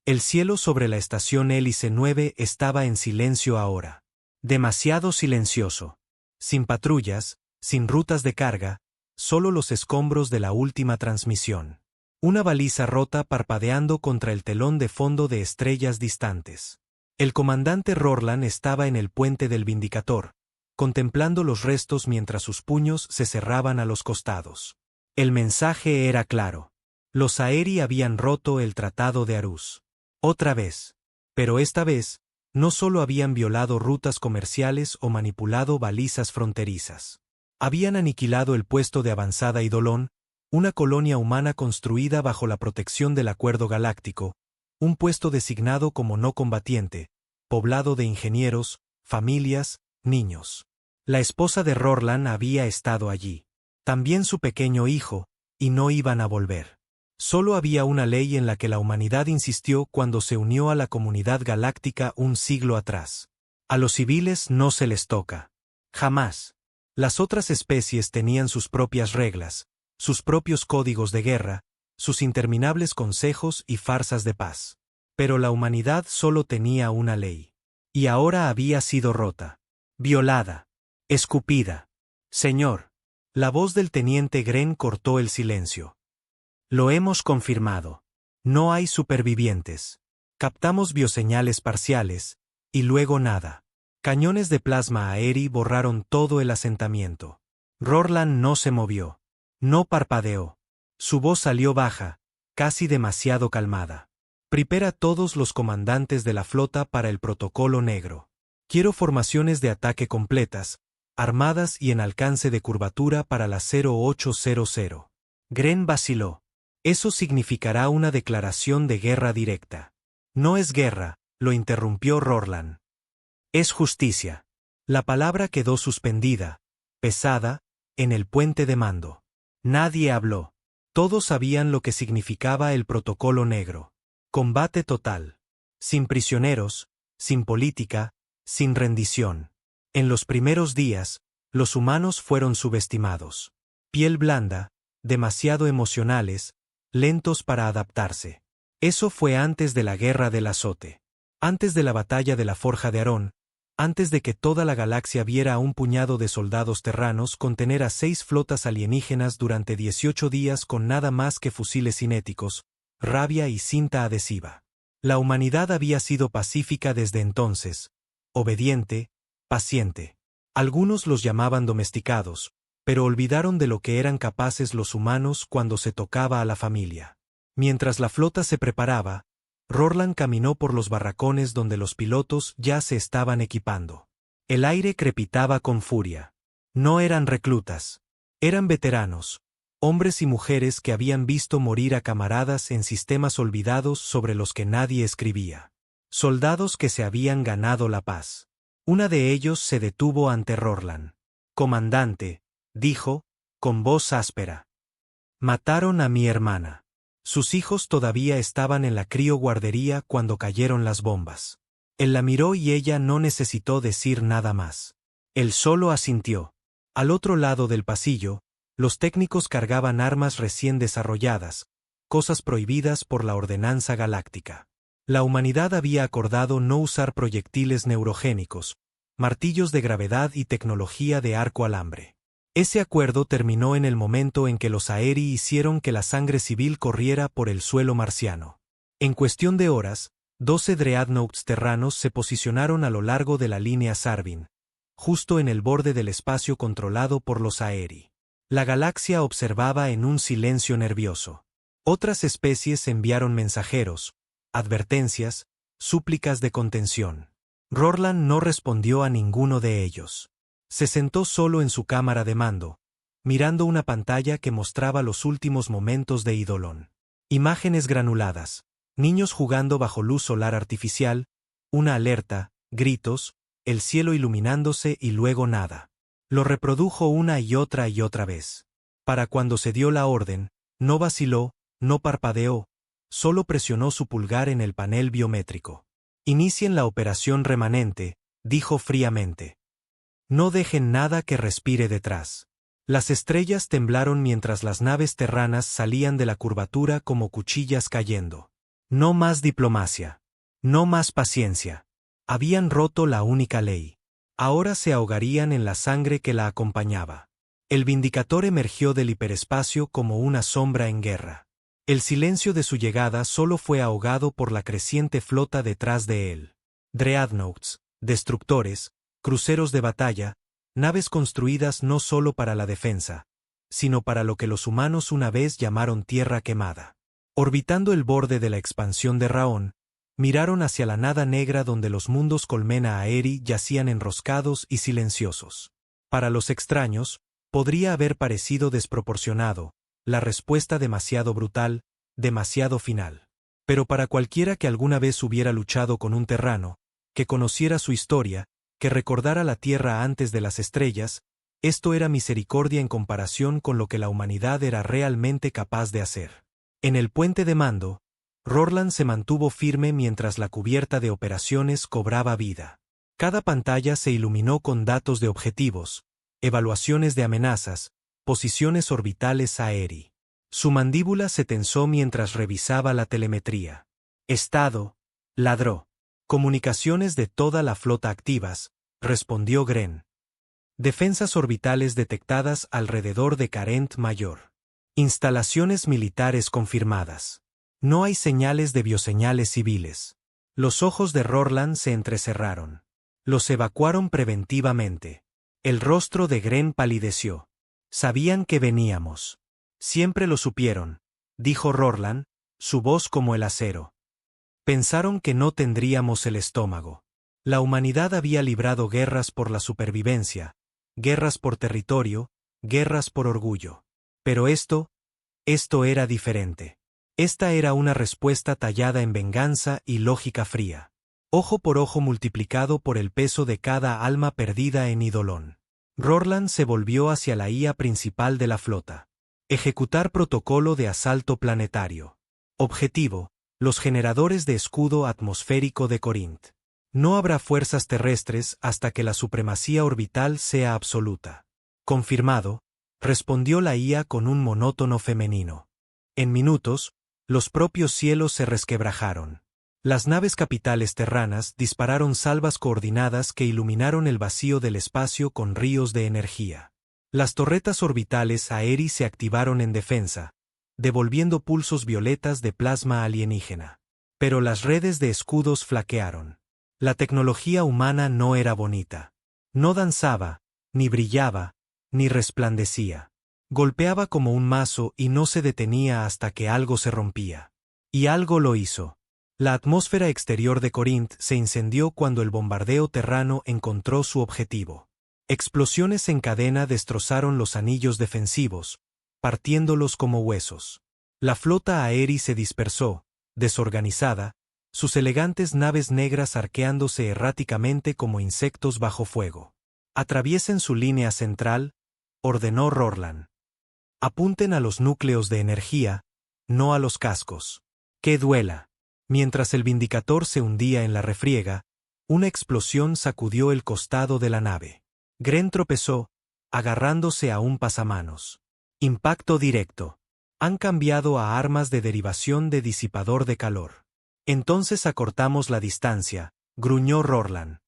El cielo sobre la estación Hélice 9 estaba en silencio ahora. Demasiado silencioso. Sin patrullas, sin rutas de carga, solo los escombros de la última transmisión. Una baliza rota parpadeando contra el telón de fondo de estrellas distantes. El comandante Rorland estaba en el puente del Vindicator, contemplando los restos mientras sus puños se cerraban a los costados. El mensaje era claro. Los Aeri habían roto el Tratado de Arús. Otra vez. Pero esta vez, no solo habían violado rutas comerciales o manipulado balizas fronterizas. Habían aniquilado el puesto de avanzada Eidolon, una colonia humana construida bajo la protección del Acuerdo Galáctico, un puesto designado como no combatiente, poblado de ingenieros, familias, niños. La esposa de Rorland había estado allí. También su pequeño hijo, y no iban a volver. Solo había una ley en la que la humanidad insistió cuando se unió a la comunidad galáctica un siglo atrás. A los civiles no se les toca. Jamás. Las otras especies tenían sus propias reglas, sus propios códigos de guerra, sus interminables consejos y farsas de paz. Pero la humanidad solo tenía una ley. Y ahora había sido rota. Violada. Escupida. Señor. La voz del teniente Gren cortó el silencio. Lo hemos confirmado. No hay supervivientes. Captamos bioseñales parciales, y luego nada. Cañones de plasma aéreo borraron todo el asentamiento. Rorland no se movió. No parpadeó. Su voz salió baja, casi demasiado calmada. Prepara a todos los comandantes de la flota para el protocolo negro. Quiero formaciones de ataque completas, armadas y en alcance de curvatura para la 0800. Gren vaciló. Eso significará una declaración de guerra directa. No es guerra, lo interrumpió Rorland. Es justicia. La palabra quedó suspendida, pesada, en el puente de mando. Nadie habló. Todos sabían lo que significaba el protocolo negro. Combate total. Sin prisioneros, sin política, sin rendición. En los primeros días, los humanos fueron subestimados. Piel blanda, demasiado emocionales, lentos para adaptarse. Eso fue antes de la guerra del azote. Antes de la batalla de la Forja de Arón, antes de que toda la galaxia viera a un puñado de soldados terranos contener a 6 flotas alienígenas durante 18 días con nada más que fusiles cinéticos, rabia y cinta adhesiva. La humanidad había sido pacífica desde entonces, obediente, paciente. Algunos los llamaban domesticados, pero olvidaron de lo que eran capaces los humanos cuando se tocaba a la familia. Mientras la flota se preparaba, Rorland caminó por los barracones donde los pilotos ya se estaban equipando. El aire crepitaba con furia. No eran reclutas. Eran veteranos, hombres y mujeres que habían visto morir a camaradas en sistemas olvidados sobre los que nadie escribía. Soldados que se habían ganado la paz. Una de ellos se detuvo ante Rorland. «Comandante», dijo, con voz áspera. «Mataron a mi hermana. Sus hijos todavía estaban en la crioguardería cuando cayeron las bombas». Él la miró y ella no necesitó decir nada más. Él solo asintió. Al otro lado del pasillo, los técnicos cargaban armas recién desarrolladas, cosas prohibidas por la Ordenanza Galáctica. La humanidad había acordado no usar proyectiles neurogénicos, martillos de gravedad y tecnología de arco alambre. Ese acuerdo terminó en el momento en que los Aeri hicieron que la sangre civil corriera por el suelo marciano. En cuestión de horas, 12 dreadnoughts terranos se posicionaron a lo largo de la línea Sarvin, justo en el borde del espacio controlado por los Aeri. La galaxia observaba en un silencio nervioso. Otras especies enviaron mensajeros, advertencias, súplicas de contención. Rorland no respondió a ninguno de ellos. Se sentó solo en su cámara de mando, mirando una pantalla que mostraba los últimos momentos de Eidolon. Imágenes granuladas, niños jugando bajo luz solar artificial, una alerta, gritos, el cielo iluminándose y luego nada. Lo reprodujo una y otra vez. Para cuando se dio la orden, no vaciló, no parpadeó, solo presionó su pulgar en el panel biométrico. «Inicien la operación remanente», dijo fríamente. «No dejen nada que respire detrás». Las estrellas temblaron mientras las naves terranas salían de la curvatura como cuchillas cayendo. No más diplomacia. No más paciencia. Habían roto la única ley. Ahora se ahogarían en la sangre que la acompañaba. El Vindicator emergió del hiperespacio como una sombra en guerra. El silencio de su llegada solo fue ahogado por la creciente flota detrás de él. Dreadnoughts, destructores, cruceros de batalla, naves construidas no solo para la defensa, sino para lo que los humanos una vez llamaron tierra quemada. Orbitando el borde de la expansión de Raón, miraron hacia la nada negra donde los mundos Colmena Aeri yacían enroscados y silenciosos. Para los extraños, podría haber parecido desproporcionado, la respuesta demasiado brutal, demasiado final. Pero para cualquiera que alguna vez hubiera luchado con un terrano, que conociera su historia, que recordara la Tierra antes de las estrellas, esto era misericordia en comparación con lo que la humanidad era realmente capaz de hacer. En el puente de mando, Rorlan se mantuvo firme mientras la cubierta de operaciones cobraba vida. Cada pantalla se iluminó con datos de objetivos, evaluaciones de amenazas, posiciones orbitales Aeri. Su mandíbula se tensó mientras revisaba la telemetría. Estado, ladró. Comunicaciones de toda la flota activas, respondió Gren. Defensas orbitales detectadas alrededor de Carent Mayor. Instalaciones militares confirmadas. No hay señales de bioseñales civiles. Los ojos de Rorlan se entrecerraron. Los evacuaron preventivamente. El rostro de Gren palideció. Sabían que veníamos. Siempre lo supieron, dijo Rorlan, su voz como el acero. Pensaron que no tendríamos el estómago. La humanidad había librado guerras por la supervivencia, guerras por territorio, guerras por orgullo. Pero esto era diferente. Esta era una respuesta tallada en venganza y lógica fría. Ojo por ojo multiplicado por el peso de cada alma perdida en Idolón. Rorlan se volvió hacia la IA principal de la flota. Ejecutar protocolo de asalto planetario. Objetivo: los generadores de escudo atmosférico de Corint. No habrá fuerzas terrestres hasta que la supremacía orbital sea absoluta. Confirmado, respondió la IA con un monótono femenino. En minutos, los propios cielos se resquebrajaron. Las naves capitales terranas dispararon salvas coordinadas que iluminaron el vacío del espacio con ríos de energía. Las torretas orbitales Aeri se activaron en defensa, devolviendo pulsos violetas de plasma alienígena. Pero las redes de escudos flaquearon. La tecnología humana no era bonita. No danzaba, ni brillaba, ni resplandecía. Golpeaba como un mazo y no se detenía hasta que algo se rompía. Y algo lo hizo. La atmósfera exterior de Corint se incendió cuando el bombardeo terrano encontró su objetivo. Explosiones en cadena destrozaron los anillos defensivos, partiéndolos como huesos. La flota Aeri se dispersó, desorganizada, sus elegantes naves negras arqueándose erráticamente como insectos bajo fuego. Atraviesen su línea central, ordenó Rorlan. Apunten a los núcleos de energía, no a los cascos. ¡Que duela! Mientras el Vindicator se hundía en la refriega, una explosión sacudió el costado de la nave. Gren tropezó, agarrándose a un pasamanos. Impacto directo. Han cambiado a armas de derivación de disipador de calor. Entonces acortamos la distancia, gruñó Rorlan.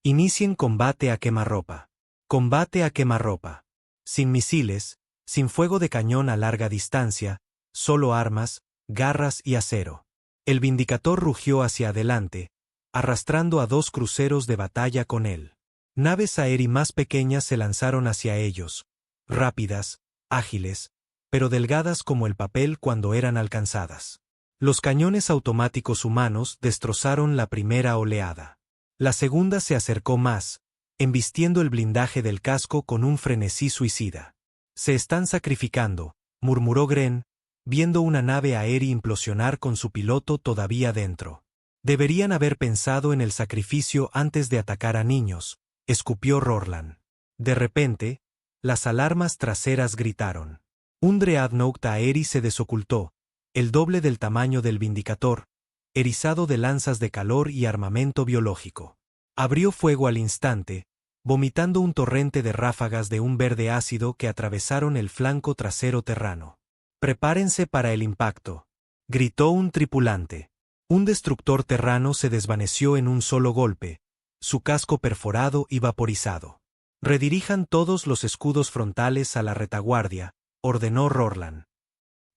Inicien combate a quemarropa. Combate a quemarropa. Sin misiles, sin fuego de cañón a larga distancia, solo armas, garras y acero. El Vindicator rugió hacia adelante, arrastrando a 2 cruceros de batalla con él. Naves Aeri más pequeñas se lanzaron hacia ellos, rápidas, ágiles, pero delgadas como el papel cuando eran alcanzadas. Los cañones automáticos humanos destrozaron la primera oleada. La segunda se acercó más, embistiendo el blindaje del casco con un frenesí suicida. Se están sacrificando, murmuró Gren, viendo una nave Aeri implosionar con su piloto todavía dentro. Deberían haber pensado en el sacrificio antes de atacar a niños, escupió Rorlan. De repente, las alarmas traseras gritaron. Un Dreadnought Aeri se desocultó, el doble del tamaño del Vindicator, erizado de lanzas de calor y armamento biológico. Abrió fuego al instante, vomitando un torrente de ráfagas de un verde ácido que atravesaron el flanco trasero terrano. Prepárense para el impacto. gritó un tripulante. Un destructor terrano se desvaneció en un solo golpe, su casco perforado y vaporizado. Redirijan todos los escudos frontales a la retaguardia, ordenó Rorlan.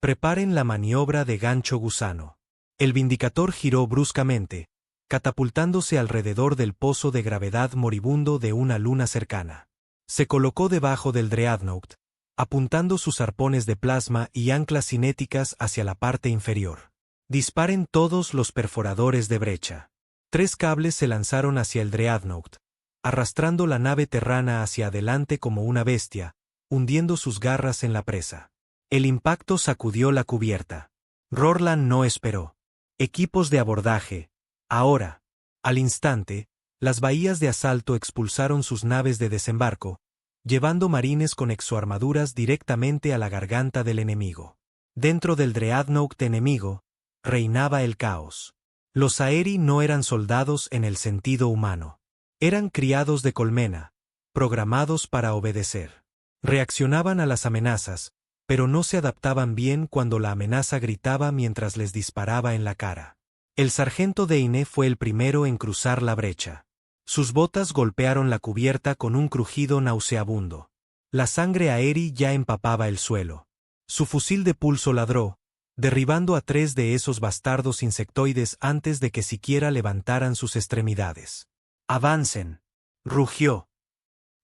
Preparen la maniobra de gancho gusano. El Vindicator giró bruscamente, catapultándose alrededor del pozo de gravedad moribundo de una luna cercana. Se colocó debajo del Dreadnought, apuntando sus arpones de plasma y anclas cinéticas hacia la parte inferior. Disparen todos los perforadores de brecha. 3 cables se lanzaron hacia el Dreadnought, arrastrando la nave terrana hacia adelante como una bestia, hundiendo sus garras en la presa. El impacto sacudió la cubierta. Rorlan no esperó. Equipos de abordaje. Ahora. Al instante, las bahías de asalto expulsaron sus naves de desembarco, llevando marines con exoarmaduras directamente a la garganta del enemigo. Dentro del Dreadnought enemigo, reinaba el caos. Los Aeri no eran soldados en el sentido humano. Eran criados de colmena, programados para obedecer. Reaccionaban a las amenazas, pero no se adaptaban bien cuando la amenaza gritaba mientras les disparaba en la cara. El sargento Deine fue el primero en cruzar la brecha. Sus botas golpearon la cubierta con un crujido nauseabundo. La sangre Aeri ya empapaba el suelo. Su fusil de pulso ladró, derribando a 3 de esos bastardos insectoides antes de que siquiera levantaran sus extremidades. «¡Avancen!», rugió.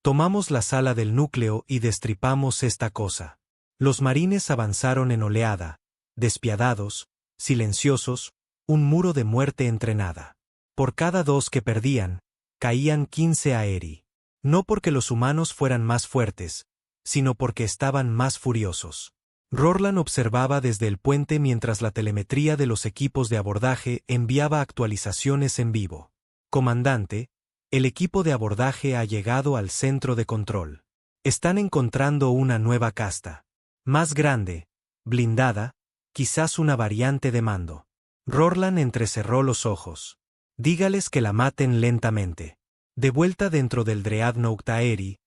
«Tomamos la sala del núcleo y destripamos esta cosa». Los marines avanzaron en oleada, despiadados, silenciosos, un muro de muerte entrenada. Por cada 2 que perdían, caían 15 Aeri. No porque los humanos fueran más fuertes, sino porque estaban más furiosos. Rorlan observaba desde el puente mientras la telemetría de los equipos de abordaje enviaba actualizaciones en vivo. «Comandante, el equipo de abordaje ha llegado al centro de control. Están encontrando una nueva casta. Más grande, blindada, quizás una variante de mando». Rorlan entrecerró los ojos. «Dígales que la maten lentamente». De vuelta dentro del Dreadnought Aeri,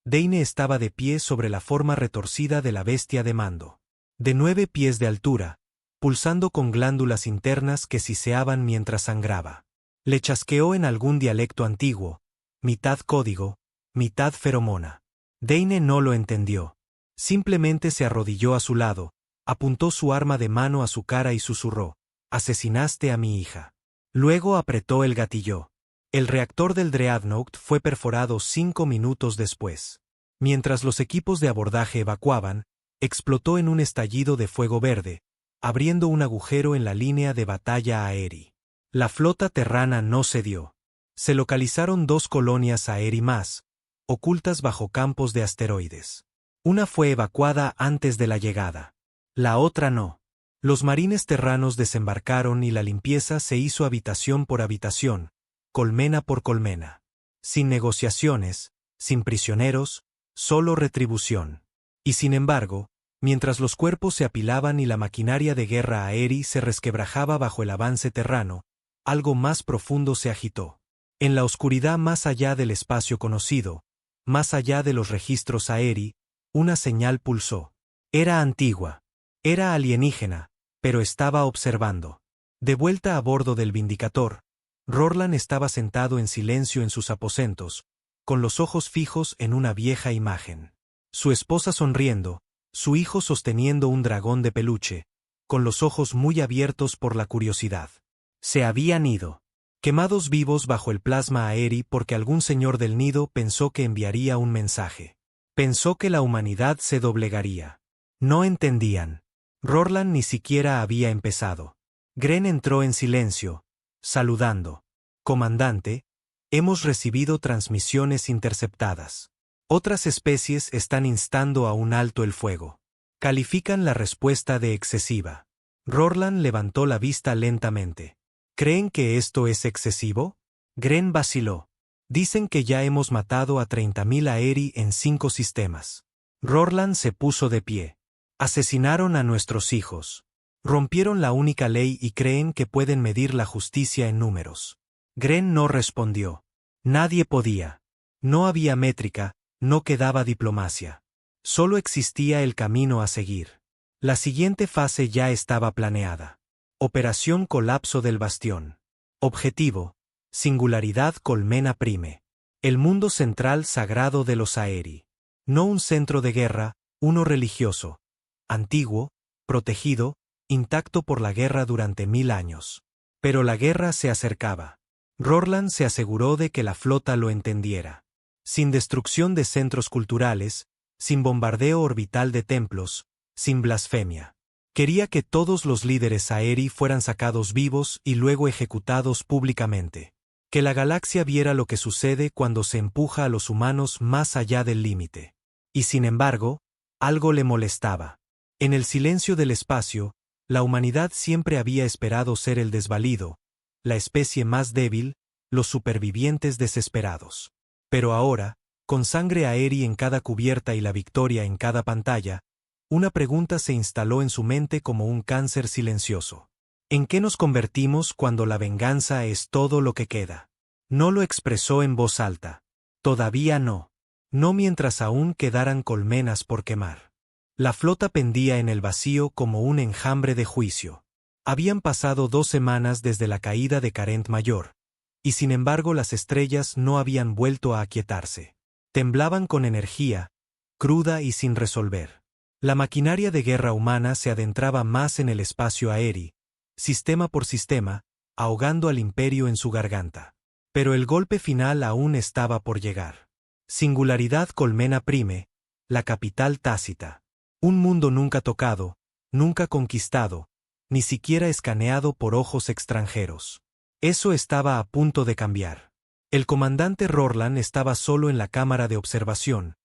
Deine estaba de pie sobre la forma retorcida de la bestia de mando. De 9 pies de altura, pulsando con glándulas internas que siseaban mientras sangraba. Le chasqueó en algún dialecto antiguo, mitad código, mitad feromona. Deine no lo entendió. Simplemente se arrodilló a su lado, apuntó su arma de mano a su cara y susurró: «Asesinaste a mi hija». Luego apretó el gatillo. El reactor del Dreadnought fue perforado 5 minutos después. Mientras los equipos de abordaje evacuaban, explotó en un estallido de fuego verde, abriendo un agujero en la línea de batalla Aeri. La flota terrana no cedió. Se localizaron 2 colonias Aeri más, ocultas bajo campos de asteroides. Una fue evacuada antes de la llegada. La otra no. Los marines terranos desembarcaron y la limpieza se hizo habitación por habitación, colmena por colmena. Sin negociaciones, sin prisioneros, solo retribución. Y sin embargo, mientras los cuerpos se apilaban y la maquinaria de guerra Aeri se resquebrajaba bajo el avance terrano, algo más profundo se agitó. En la oscuridad más allá del espacio conocido, más allá de los registros Aeri, una señal pulsó. Era antigua. Era alienígena, pero estaba observando. De vuelta a bordo del Vindicator, Rorlan estaba sentado en silencio en sus aposentos, con los ojos fijos en una vieja imagen. Su esposa sonriendo, su hijo sosteniendo un dragón de peluche, con los ojos muy abiertos por la curiosidad. Se habían ido, quemados vivos bajo el plasma Aeri porque algún señor del nido pensó que enviaría un mensaje. Pensó que la humanidad se doblegaría. No entendían. Rorlan ni siquiera había empezado. Gren entró en silencio, saludando. «Comandante, hemos recibido transmisiones interceptadas. Otras especies están instando a un alto el fuego. Califican la respuesta de excesiva». Rorlan levantó la vista lentamente. «¿Creen que esto es excesivo?». Gren vaciló. «Dicen que ya hemos matado a 30.000 Aeri en 5 sistemas». Rorlan se puso de pie. «Asesinaron a nuestros hijos. Rompieron la única ley y creen que pueden medir la justicia en números». Gren no respondió. Nadie podía. No había métrica, no quedaba diplomacia. Solo existía el camino a seguir. La siguiente fase ya estaba planeada. Operación Colapso del Bastión. Objetivo: Singularidad Colmena Prime. El mundo central sagrado de los Aeri. No un centro de guerra, uno religioso. Antiguo, protegido, intacto por la guerra durante 1000 años. Pero la guerra se acercaba. Rorland se aseguró de que la flota lo entendiera. Sin destrucción de centros culturales, sin bombardeo orbital de templos, sin blasfemia. Quería que todos los líderes Aeri fueran sacados vivos y luego ejecutados públicamente. Que la galaxia viera lo que sucede cuando se empuja a los humanos más allá del límite. Y sin embargo, algo le molestaba. En el silencio del espacio, la humanidad siempre había esperado ser el desvalido, la especie más débil, los supervivientes desesperados. Pero ahora, con sangre Aeri en cada cubierta y la victoria en cada pantalla, una pregunta se instaló en su mente como un cáncer silencioso. ¿En qué nos convertimos cuando la venganza es todo lo que queda? No lo expresó en voz alta. Todavía no. No mientras aún quedaran colmenas por quemar. La flota pendía en el vacío como un enjambre de juicio. Habían pasado 2 semanas desde la caída de Carent Mayor, y sin embargo las estrellas no habían vuelto a aquietarse. Temblaban con energía, cruda y sin resolver. La maquinaria de guerra humana se adentraba más en el espacio Aeri, sistema por sistema, ahogando al imperio en su garganta. Pero el golpe final aún estaba por llegar. Singularidad Colmena Prime, la capital tácita. Un mundo nunca tocado, nunca conquistado, ni siquiera escaneado por ojos extranjeros. Eso estaba a punto de cambiar. El comandante Rorland estaba solo en la cámara de observación,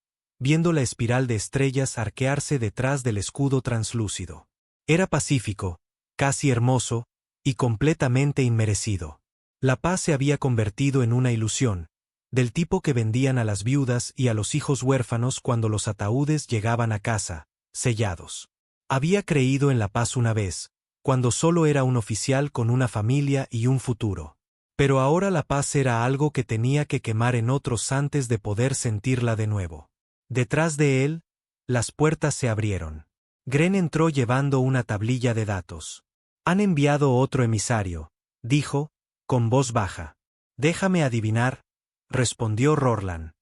viendo la espiral de estrellas arquearse detrás del escudo translúcido. Era pacífico, casi hermoso, y completamente inmerecido. La paz se había convertido en una ilusión, del tipo que vendían a las viudas y a los hijos huérfanos cuando los ataúdes llegaban a casa, sellados. Había creído en la paz una vez, cuando solo era un oficial con una familia y un futuro. Pero ahora la paz era algo que tenía que quemar en otros antes de poder sentirla de nuevo. Detrás de él, las puertas se abrieron. Gren entró llevando una tablilla de datos. «Han enviado otro emisario», dijo, con voz baja. «Déjame adivinar», respondió Rorland.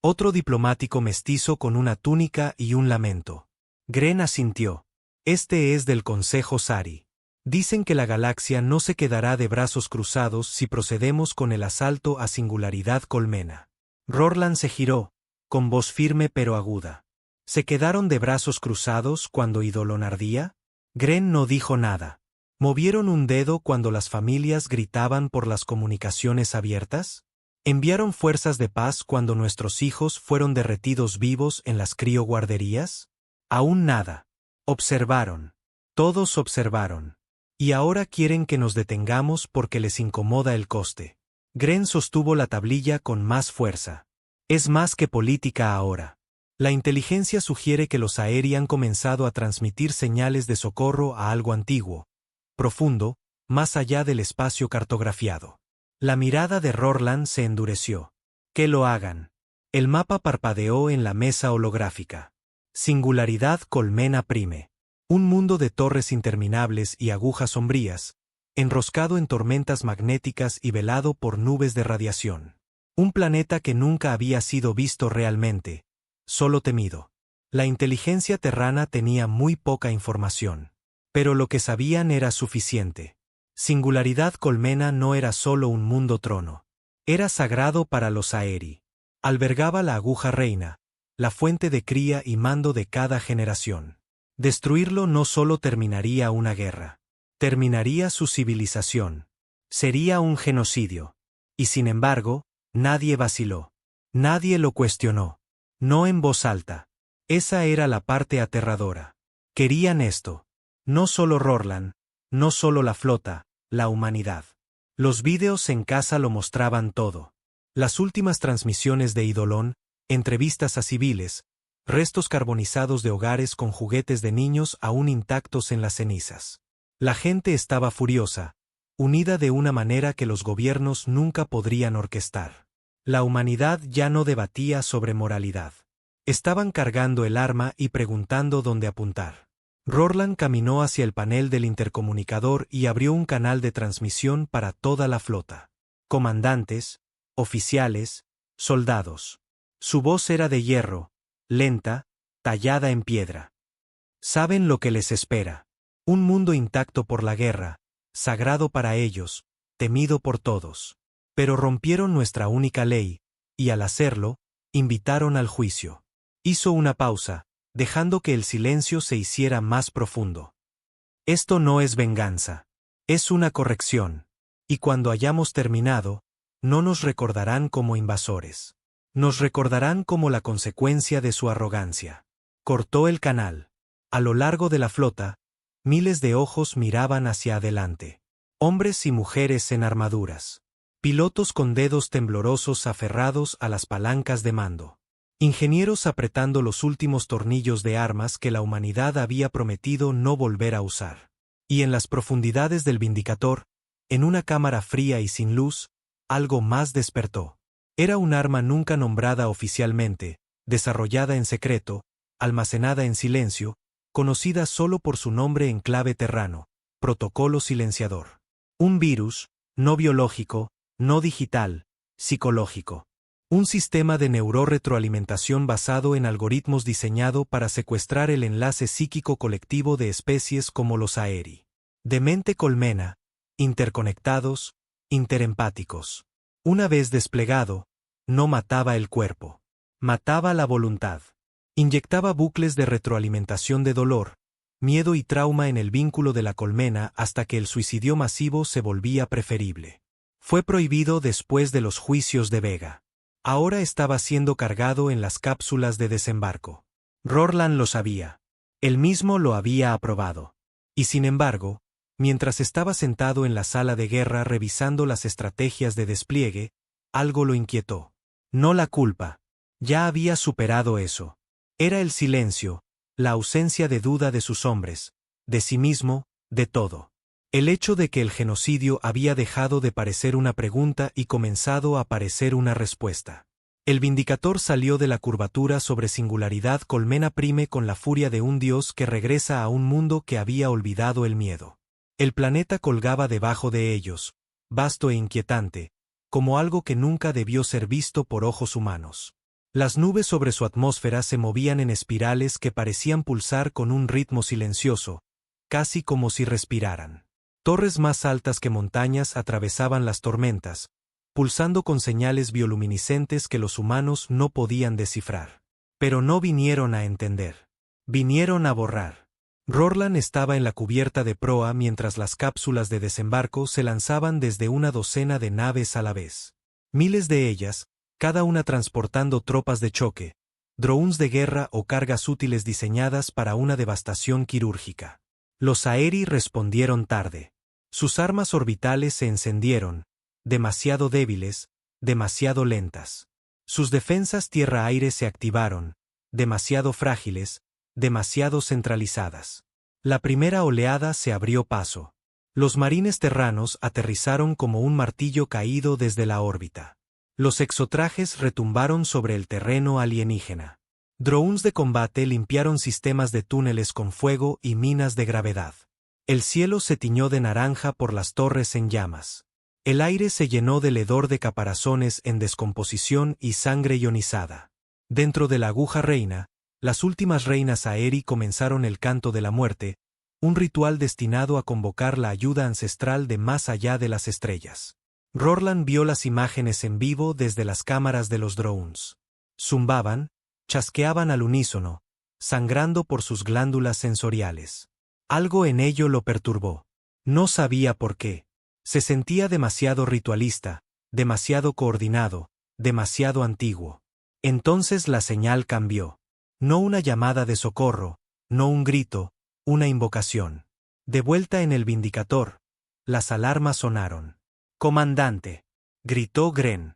Otro diplomático mestizo con una túnica y un lamento. Gren asintió. «Este es del Consejo Sari. Dicen que la galaxia no se quedará de brazos cruzados si procedemos con el asalto a Singularidad Colmena». Rorland se giró, con voz firme pero aguda. ¿Se quedaron de brazos cruzados cuando Eidolon ardía? Gren no dijo nada. ¿Movieron un dedo cuando las familias gritaban por las comunicaciones abiertas? ¿Enviaron fuerzas de paz cuando nuestros hijos fueron derretidos vivos en las crioguarderías? Aún nada. Observaron. Todos observaron. Y ahora quieren que nos detengamos porque les incomoda el coste. Gren sostuvo la tablilla con más fuerza. Es más que política ahora. La inteligencia sugiere que los Aeri han comenzado a transmitir señales de socorro a algo antiguo, profundo, más allá del espacio cartografiado. La mirada de Rorland se endureció. Que lo hagan. El mapa parpadeó en la mesa holográfica. Singularidad Colmena Prime. Un mundo de torres interminables y agujas sombrías, enroscado en tormentas magnéticas y velado por nubes de radiación. Un planeta que nunca había sido visto realmente, solo temido. La inteligencia terrana tenía muy poca información. Pero lo que sabían era suficiente. Singularidad Colmena no era solo un mundo trono. Era sagrado para los Aeri. Albergaba la aguja reina, la fuente de cría y mando de cada generación. Destruirlo no solo terminaría una guerra. Terminaría su civilización. Sería un genocidio. Y sin embargo, nadie vaciló. Nadie lo cuestionó. No en voz alta. Esa era la parte aterradora. Querían esto. No solo Rorland, no solo la flota, la humanidad. Los vídeos en casa lo mostraban todo. Las últimas transmisiones de Eidolon, entrevistas a civiles, restos carbonizados de hogares con juguetes de niños aún intactos en las cenizas. La gente estaba furiosa, unida de una manera que los gobiernos nunca podrían orquestar. La humanidad ya no debatía sobre moralidad. Estaban cargando el arma y preguntando dónde apuntar. Rorlan caminó hacia el panel del intercomunicador y abrió un canal de transmisión para toda la flota. Comandantes, oficiales, soldados. Su voz era de hierro, lenta, tallada en piedra. Saben lo que les espera. Un mundo intacto por la guerra, sagrado para ellos, temido por todos. Pero rompieron nuestra única ley, y al hacerlo, invitaron al juicio. Hizo una pausa, dejando que el silencio se hiciera más profundo. Esto no es venganza. Es una corrección. Y cuando hayamos terminado, no nos recordarán como invasores. Nos recordarán como la consecuencia de su arrogancia. Cortó el canal. A lo largo de la flota, miles de ojos miraban hacia adelante. Hombres y mujeres en armaduras. Pilotos con dedos temblorosos aferrados a las palancas de mando. Ingenieros apretando los últimos tornillos de armas que la humanidad había prometido no volver a usar. Y en las profundidades del Vindicator, en una cámara fría y sin luz, algo más despertó. Era un arma nunca nombrada oficialmente, desarrollada en secreto, almacenada en silencio, conocida solo por su nombre en clave terrano, protocolo silenciador. Un virus, no biológico, no digital, psicológico. Un sistema de neurorretroalimentación basado en algoritmos diseñado para secuestrar el enlace psíquico colectivo de especies como los Aeri. De mente colmena, interconectados, interempáticos. Una vez desplegado, no mataba el cuerpo. Mataba la voluntad. Inyectaba bucles de retroalimentación de dolor, miedo y trauma en el vínculo de la colmena hasta que el suicidio masivo se volvía preferible. Fue prohibido después de los juicios de Vega. Ahora estaba siendo cargado en las cápsulas de desembarco. Rorlan lo sabía. Él mismo lo había aprobado. Y sin embargo, mientras estaba sentado en la sala de guerra revisando las estrategias de despliegue, algo lo inquietó. No la culpa. Ya había superado eso. Era el silencio, la ausencia de duda de sus hombres, de sí mismo, de todo. El hecho de que el genocidio había dejado de parecer una pregunta y comenzado a parecer una respuesta. El Vindicator salió de la curvatura sobre singularidad colmena prime con la furia de un dios que regresa a un mundo que había olvidado el miedo. El planeta colgaba debajo de ellos, vasto e inquietante, como algo que nunca debió ser visto por ojos humanos. Las nubes sobre su atmósfera se movían en espirales que parecían pulsar con un ritmo silencioso, casi como si respiraran. Torres más altas que montañas atravesaban las tormentas, pulsando con señales bioluminiscentes que los humanos no podían descifrar. Pero no vinieron a entender. Vinieron a borrar. Rorlan estaba en la cubierta de proa mientras las cápsulas de desembarco se lanzaban desde una docena de naves a la vez. Miles de ellas, cada una transportando tropas de choque, drones de guerra o cargas útiles diseñadas para una devastación quirúrgica. Los Aeri respondieron tarde. Sus armas orbitales se encendieron, demasiado débiles, demasiado lentas. Sus defensas tierra-aire se activaron, demasiado frágiles, demasiado centralizadas. La primera oleada se abrió paso. Los marines terranos aterrizaron como un martillo caído desde la órbita. Los exotrajes retumbaron sobre el terreno alienígena. Drones de combate limpiaron sistemas de túneles con fuego y minas de gravedad. El cielo se tiñó de naranja por las torres en llamas. El aire se llenó del hedor de caparazones en descomposición y sangre ionizada. Dentro de la aguja reina, las últimas reinas Aeri comenzaron el canto de la muerte, un ritual destinado a convocar la ayuda ancestral de más allá de las estrellas. Rorlan vio las imágenes en vivo desde las cámaras de los drones. Zumbaban, chasqueaban al unísono, sangrando por sus glándulas sensoriales. Algo en ello lo perturbó. No sabía por qué. Se sentía demasiado ritualista, demasiado coordinado, demasiado antiguo. Entonces la señal cambió. No una llamada de socorro, no un grito, una invocación. De vuelta en el Vindicator, las alarmas sonaron. «Comandante», gritó Gren.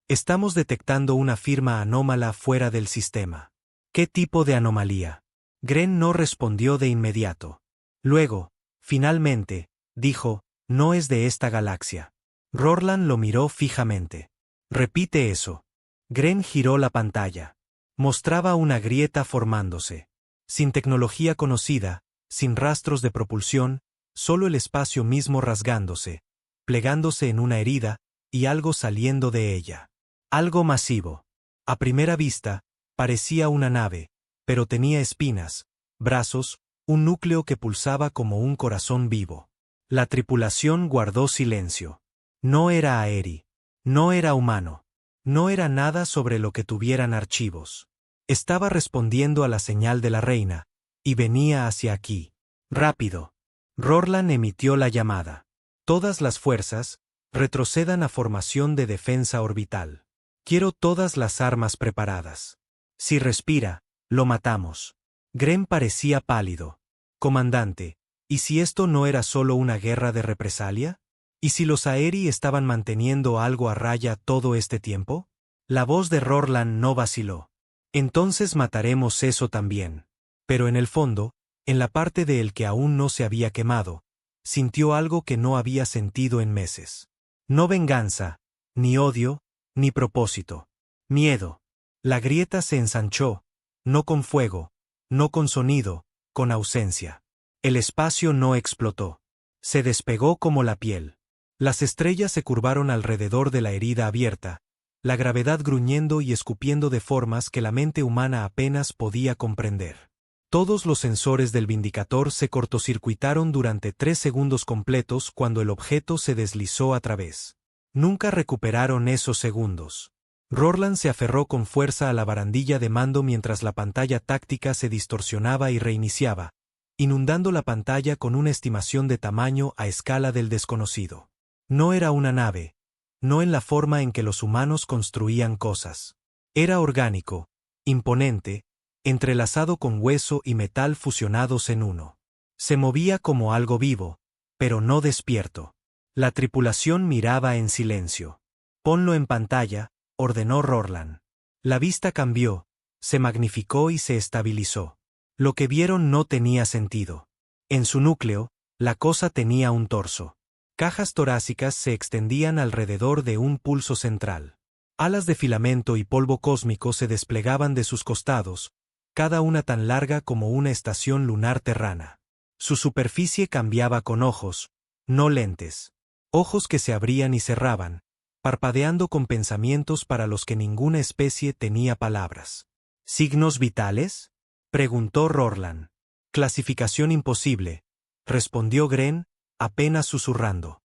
«Estamos detectando una firma anómala fuera del sistema». «¿Qué tipo de anomalía?». Gren no respondió de inmediato. Luego, finalmente, dijo, «No es de esta galaxia». Rorlan lo miró fijamente. «Repite eso». Gren giró la pantalla. Mostraba una grieta formándose. Sin tecnología conocida, sin rastros de propulsión, solo el espacio mismo rasgándose, plegándose en una herida, y algo saliendo de ella. Algo masivo. A primera vista, parecía una nave, pero tenía espinas, brazos, un núcleo que pulsaba como un corazón vivo. La tripulación guardó silencio. No era aeri. No era humano. No era nada sobre lo que tuvieran archivos. Estaba respondiendo a la señal de la reina, y venía hacia aquí. Rápido. Rorlan emitió la llamada. Todas las fuerzas, retrocedan a formación de defensa orbital. Quiero todas las armas preparadas. Si respira, lo matamos. Gren parecía pálido. Comandante, ¿y si esto no era solo una guerra de represalia? ¿Y si los Aeri estaban manteniendo algo a raya todo este tiempo? La voz de Rorlan no vaciló. Entonces mataremos eso también. Pero en el fondo, en la parte de él que aún no se había quemado, sintió algo que no había sentido en meses. No venganza, ni odio, ni propósito. Miedo. La grieta se ensanchó, no con fuego, no con sonido, con ausencia. El espacio no explotó. Se despegó como la piel. Las estrellas se curvaron alrededor de la herida abierta, la gravedad gruñendo y escupiendo de formas que la mente humana apenas podía comprender. Todos los sensores del Vindicator se cortocircuitaron durante 3 segundos completos cuando el objeto se deslizó a través. Nunca recuperaron esos segundos. Rorlan se aferró con fuerza a la barandilla de mando mientras la pantalla táctica se distorsionaba y reiniciaba, inundando la pantalla con una estimación de tamaño a escala del desconocido. No era una nave, no en la forma en que los humanos construían cosas. Era orgánico, imponente, entrelazado con hueso y metal fusionados en uno. Se movía como algo vivo, pero no despierto. La tripulación miraba en silencio. «Ponlo en pantalla», ordenó Rorlan. La vista cambió, se magnificó y se estabilizó. Lo que vieron no tenía sentido. En su núcleo, la cosa tenía un torso. Cajas torácicas se extendían alrededor de un pulso central. Alas de filamento y polvo cósmico se desplegaban de sus costados, cada una tan larga como una estación lunar terrana. Su superficie cambiaba con ojos, no lentes. Ojos que se abrían y cerraban, parpadeando con pensamientos para los que ninguna especie tenía palabras. ¿Signos vitales?, preguntó Rorlan. Clasificación imposible, respondió Gren, apenas susurrando.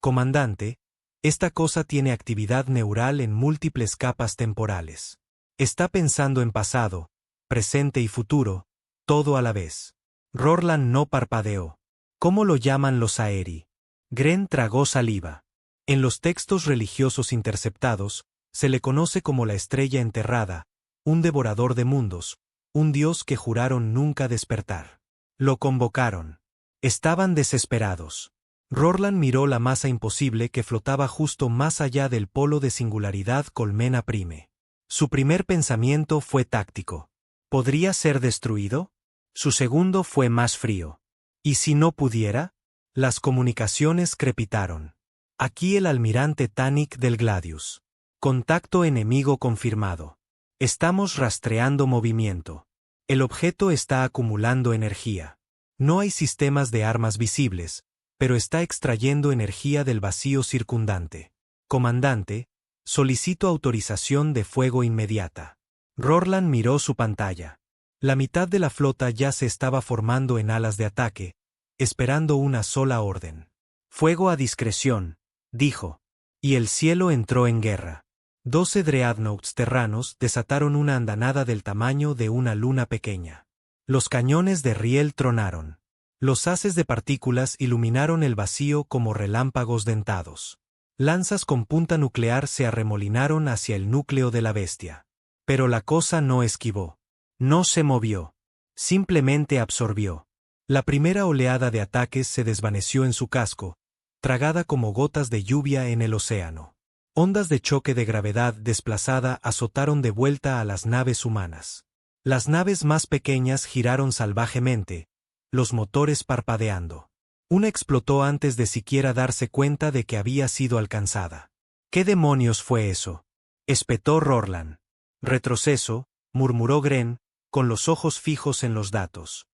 Comandante, esta cosa tiene actividad neural en múltiples capas temporales. Está pensando en pasado, presente y futuro, todo a la vez. Rorlan no parpadeó. ¿Cómo lo llaman los Aeri? Gren tragó saliva. En los textos religiosos interceptados, se le conoce como la estrella enterrada, un devorador de mundos, un dios que juraron nunca despertar. Lo convocaron. Estaban desesperados. Rorlan miró la masa imposible que flotaba justo más allá del polo de singularidad Colmena Prime. Su primer pensamiento fue táctico. ¿Podría ser destruido? Su segundo fue más frío. ¿Y si no pudiera? Las comunicaciones crepitaron. Aquí el almirante Tanik del Gladius. Contacto enemigo confirmado. Estamos rastreando movimiento. El objeto está acumulando energía. No hay sistemas de armas visibles, pero está extrayendo energía del vacío circundante. Comandante, solicito autorización de fuego inmediata. Rorlan miró su pantalla. La mitad de la flota ya se estaba formando en alas de ataque, esperando una sola orden. Fuego a discreción, dijo. Y el cielo entró en guerra. 12 dreadnoughts terranos desataron una andanada del tamaño de una luna pequeña. Los cañones de riel tronaron. Los haces de partículas iluminaron el vacío como relámpagos dentados. Lanzas con punta nuclear se arremolinaron hacia el núcleo de la bestia. Pero la cosa no esquivó. No se movió. Simplemente absorbió. La primera oleada de ataques se desvaneció en su casco, tragada como gotas de lluvia en el océano. Ondas de choque de gravedad desplazada azotaron de vuelta a las naves humanas. Las naves más pequeñas giraron salvajemente, los motores parpadeando. Una explotó antes de siquiera darse cuenta de que había sido alcanzada. ¿Qué demonios fue eso?, espetó Rorlan. Retroceso, murmuró Gren, con los ojos fijos en los datos.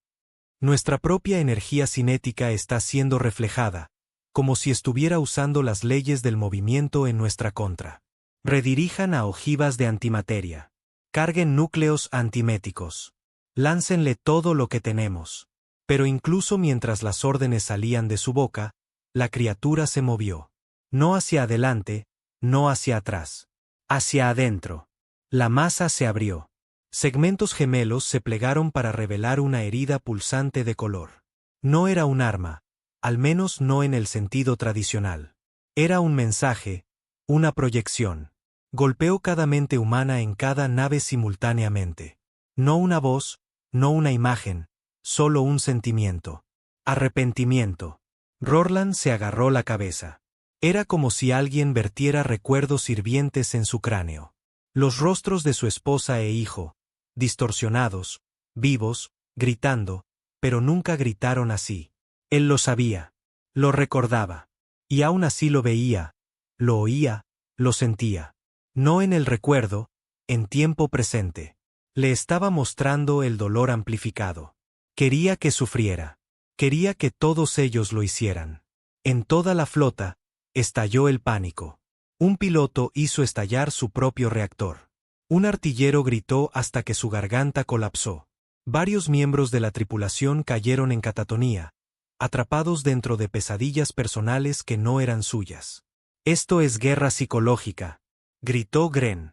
Nuestra propia energía cinética está siendo reflejada, como si estuviera usando las leyes del movimiento en nuestra contra. Redirijan a ojivas de antimateria. Carguen núcleos antiméticos. Láncenle todo lo que tenemos. Pero incluso mientras las órdenes salían de su boca, la criatura se movió. No hacia adelante, no hacia atrás. Hacia adentro. La masa se abrió. Segmentos gemelos se plegaron para revelar una herida pulsante de color. No era un arma, al menos no en el sentido tradicional. Era un mensaje, una proyección. Golpeó cada mente humana en cada nave simultáneamente. No una voz, no una imagen, solo un sentimiento. Arrepentimiento. Rorlan se agarró la cabeza. Era como si alguien vertiera recuerdos hirvientes en su cráneo. Los rostros de su esposa e hijo, distorsionados, vivos, gritando, pero nunca gritaron así. Él lo sabía, lo recordaba, y aún así lo veía, lo oía, lo sentía. No en el recuerdo, en tiempo presente. Le estaba mostrando el dolor amplificado. Quería que sufriera. Quería que todos ellos lo hicieran. En toda la flota, estalló el pánico. Un piloto hizo estallar su propio reactor. Un artillero gritó hasta que su garganta colapsó. Varios miembros de la tripulación cayeron en catatonía, atrapados dentro de pesadillas personales que no eran suyas. Esto es guerra psicológica, gritó Gren.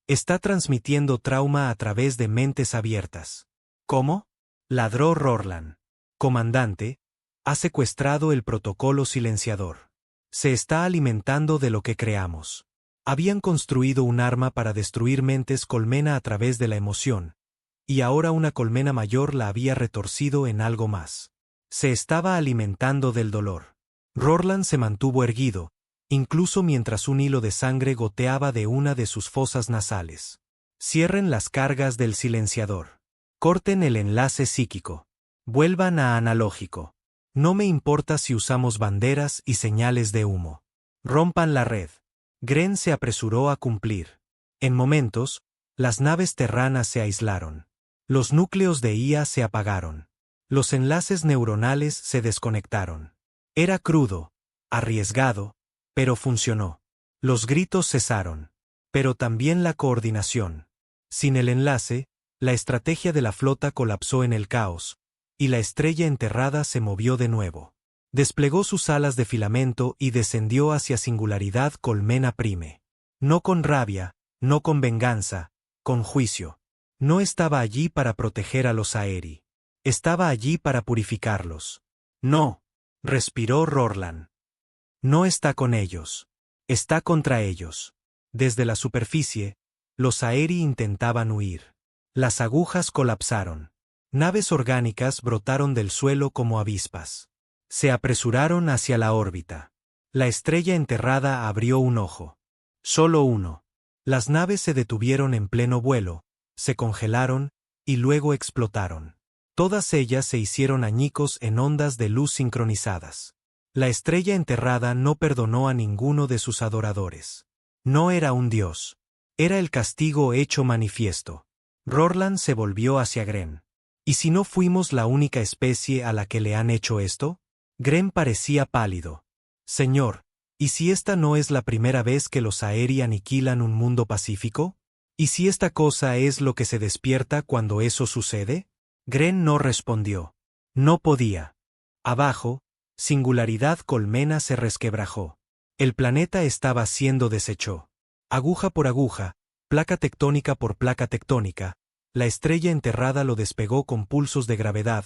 Está transmitiendo trauma a través de mentes abiertas. ¿Cómo? Ladró Rorlan. Comandante, ha secuestrado el protocolo silenciador. Se está alimentando de lo que creamos. Habían construido un arma para destruir mentes colmena a través de la emoción, y ahora una colmena mayor la había retorcido en algo más. Se estaba alimentando del dolor. Rorlan se mantuvo erguido, incluso mientras un hilo de sangre goteaba de una de sus fosas nasales. Cierren las cargas del silenciador. Corten el enlace psíquico. Vuelvan a analógico. No me importa si usamos banderas y señales de humo. Rompan la red. Gren se apresuró a cumplir. En momentos, las naves terranas se aislaron. Los núcleos de IA se apagaron. Los enlaces neuronales se desconectaron. Era crudo, arriesgado, pero funcionó. Los gritos cesaron. Pero también la coordinación. Sin el enlace, la estrategia de la flota colapsó en el caos, y la estrella enterrada se movió de nuevo. Desplegó sus alas de filamento y descendió hacia Singularidad Colmena Prime. No con rabia, no con venganza, con juicio. No estaba allí para proteger a los Aeri. Estaba allí para purificarlos. No, respiró Rorlan. No está con ellos. Está contra ellos. Desde la superficie, los Aeri intentaban huir. Las agujas colapsaron. Naves orgánicas brotaron del suelo como avispas. Se apresuraron hacia la órbita. La estrella enterrada abrió un ojo. Solo uno. Las naves se detuvieron en pleno vuelo, se congelaron, y luego explotaron. Todas ellas se hicieron añicos en ondas de luz sincronizadas. La estrella enterrada no perdonó a ninguno de sus adoradores. No era un dios. Era el castigo hecho manifiesto. Rorlan se volvió hacia Gren. ¿Y si no fuimos la única especie a la que le han hecho esto? Gren parecía pálido. Señor, ¿y si esta no es la primera vez que los Aeri aniquilan un mundo pacífico? ¿Y si esta cosa es lo que se despierta cuando eso sucede? Gren no respondió. No podía. Abajo, Singularidad Colmena se resquebrajó. El planeta estaba siendo deshecho. Aguja por aguja, placa tectónica por placa tectónica, la estrella enterrada lo despegó con pulsos de gravedad,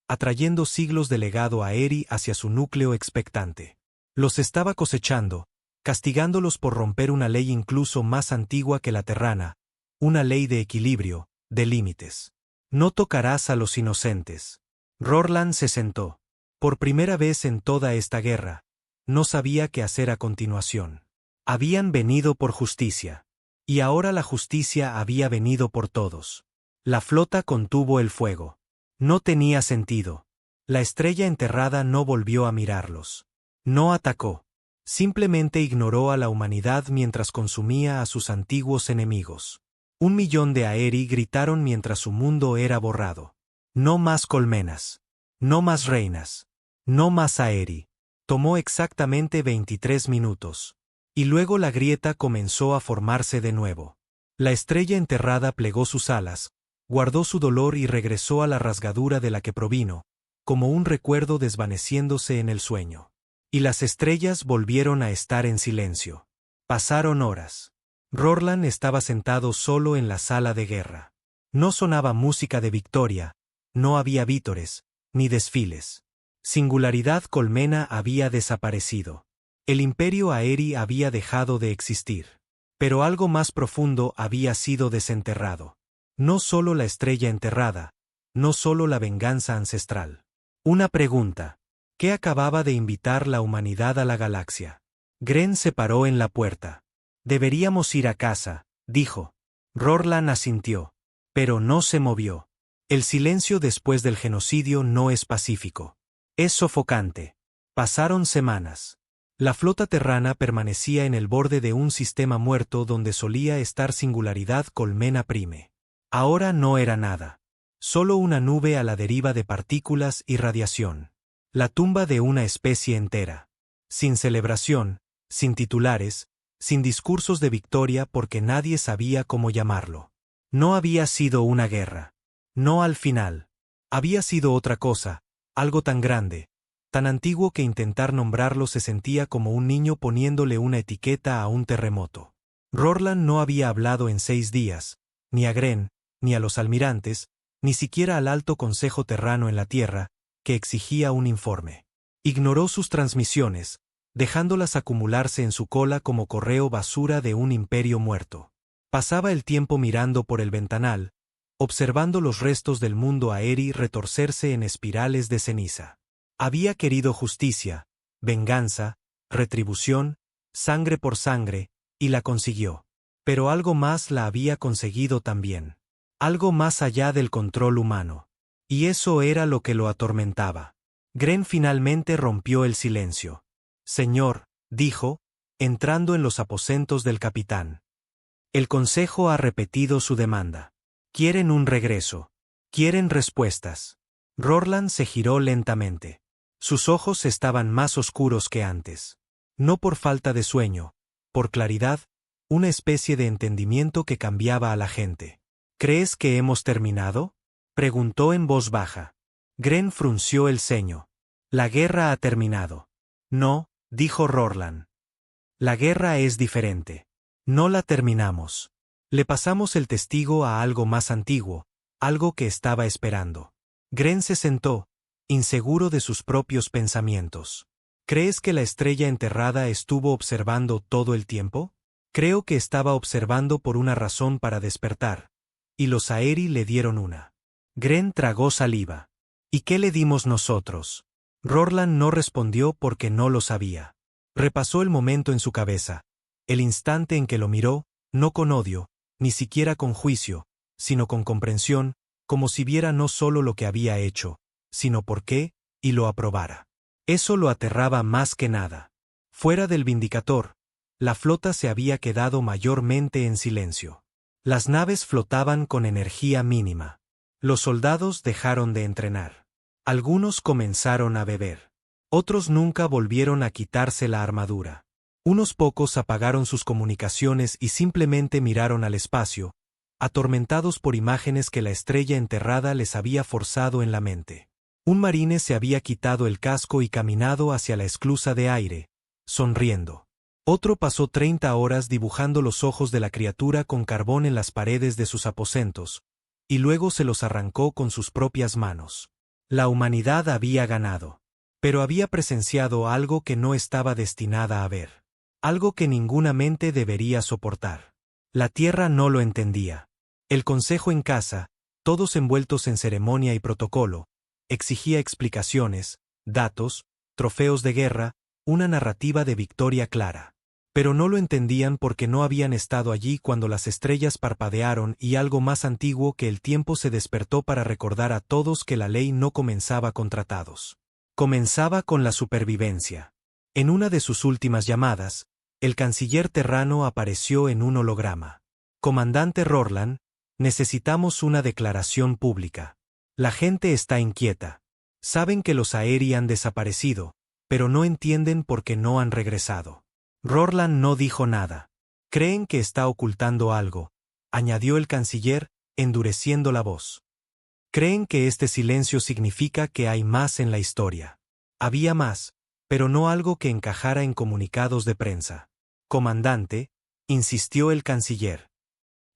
atrayendo siglos de legado Aeri hacia su núcleo expectante. Los estaba cosechando, castigándolos por romper una ley incluso más antigua que la terrana, una ley de equilibrio, de límites. No tocarás a los inocentes. Rorlan se sentó. Por primera vez en toda esta guerra, no sabía qué hacer a continuación. Habían venido por justicia. Y ahora la justicia había venido por todos. La flota contuvo el fuego. No tenía sentido. La estrella enterrada no volvió a mirarlos. No atacó. Simplemente ignoró a la humanidad mientras consumía a sus antiguos enemigos. 1 millón de Aeri gritaron mientras su mundo era borrado. No más colmenas. No más reinas. No más Aeri. Tomó exactamente 23 minutos. Y luego la grieta comenzó a formarse de nuevo. La estrella enterrada plegó sus alas, guardó su dolor y regresó a la rasgadura de la que provino, como un recuerdo desvaneciéndose en el sueño. Y las estrellas volvieron a estar en silencio. Pasaron horas. Rorlan estaba sentado solo en la sala de guerra. No sonaba música de victoria, no había vítores, ni desfiles. Singularidad Colmena había desaparecido. El imperio Aeri había dejado de existir. Pero algo más profundo había sido desenterrado. No solo la estrella enterrada, no solo la venganza ancestral. Una pregunta. ¿Qué acababa de invitar la humanidad a la galaxia? Gren se paró en la puerta. Deberíamos ir a casa, dijo. Rorlan asintió. Pero no se movió. El silencio después del genocidio no es pacífico. Es sofocante. Pasaron semanas. La flota terrana permanecía en el borde de un sistema muerto donde solía estar Singularidad Colmena Prime. Ahora no era nada. Solo una nube a la deriva de partículas y radiación. La tumba de una especie entera. Sin celebración, sin titulares, sin discursos de victoria porque nadie sabía cómo llamarlo. No había sido una guerra. No al final. Había sido otra cosa, algo tan grande, tan antiguo que intentar nombrarlo se sentía como un niño poniéndole una etiqueta a un terremoto. Rorlan no había hablado en 6 días, ni a Gren, ni a los almirantes, ni siquiera al alto consejo terrano en la Tierra, que exigía un informe. Ignoró sus transmisiones, dejándolas acumularse en su cola como correo basura de un imperio muerto. Pasaba el tiempo mirando por el ventanal, observando los restos del mundo Aeri retorcerse en espirales de ceniza. Había querido justicia, venganza, retribución, sangre por sangre, y la consiguió. Pero algo más la había conseguido también. Algo más allá del control humano. Y eso era lo que lo atormentaba. Gren finalmente rompió el silencio. Señor, dijo, entrando en los aposentos del capitán. El consejo ha repetido su demanda. Quieren un regreso. Quieren respuestas. Rorlan se giró lentamente. Sus ojos estaban más oscuros que antes. No por falta de sueño, por claridad, una especie de entendimiento que cambiaba a la gente. ¿Crees que hemos terminado?, preguntó en voz baja. Gren frunció el ceño. La guerra ha terminado. No, dijo Rorlan. La guerra es diferente. No la terminamos. Le pasamos el testigo a algo más antiguo, algo que estaba esperando. Gren se sentó, inseguro de sus propios pensamientos. ¿Crees que la estrella enterrada estuvo observando todo el tiempo? Creo que estaba observando por una razón para despertar. Y los Aeri le dieron una. Gren tragó saliva. ¿Y qué le dimos nosotros? Rorlan no respondió porque no lo sabía. Repasó el momento en su cabeza. El instante en que lo miró, no con odio, ni siquiera con juicio, sino con comprensión, como si viera no solo lo que había hecho, sino por qué, y lo aprobara. Eso lo aterraba más que nada. Fuera del Vindicator, la flota se había quedado mayormente en silencio. Las naves flotaban con energía mínima. Los soldados dejaron de entrenar. Algunos comenzaron a beber. Otros nunca volvieron a quitarse la armadura. Unos pocos apagaron sus comunicaciones y simplemente miraron al espacio, atormentados por imágenes que la estrella enterrada les había forzado en la mente. Un marine se había quitado el casco y caminado hacia la esclusa de aire, sonriendo. Otro pasó 30 horas dibujando los ojos de la criatura con carbón en las paredes de sus aposentos, y luego se los arrancó con sus propias manos. La humanidad había ganado. Pero había presenciado algo que no estaba destinada a ver. Algo que ninguna mente debería soportar. La Tierra no lo entendía. El consejo en casa, todos envueltos en ceremonia y protocolo, exigía explicaciones, datos, trofeos de guerra, una narrativa de victoria clara. Pero no lo entendían porque no habían estado allí cuando las estrellas parpadearon y algo más antiguo que el tiempo se despertó para recordar a todos que la ley no comenzaba con tratados. Comenzaba con la supervivencia. En una de sus últimas llamadas, el canciller terrano apareció en un holograma. Comandante Rorlan, necesitamos una declaración pública. La gente está inquieta. Saben que los Aeri han desaparecido, pero no entienden por qué no han regresado. Rorland no dijo nada. Creen que está ocultando algo, añadió el canciller, endureciendo la voz. Creen que este silencio significa que hay más en la historia. Había más, pero no algo que encajara en comunicados de prensa. Comandante, insistió el canciller.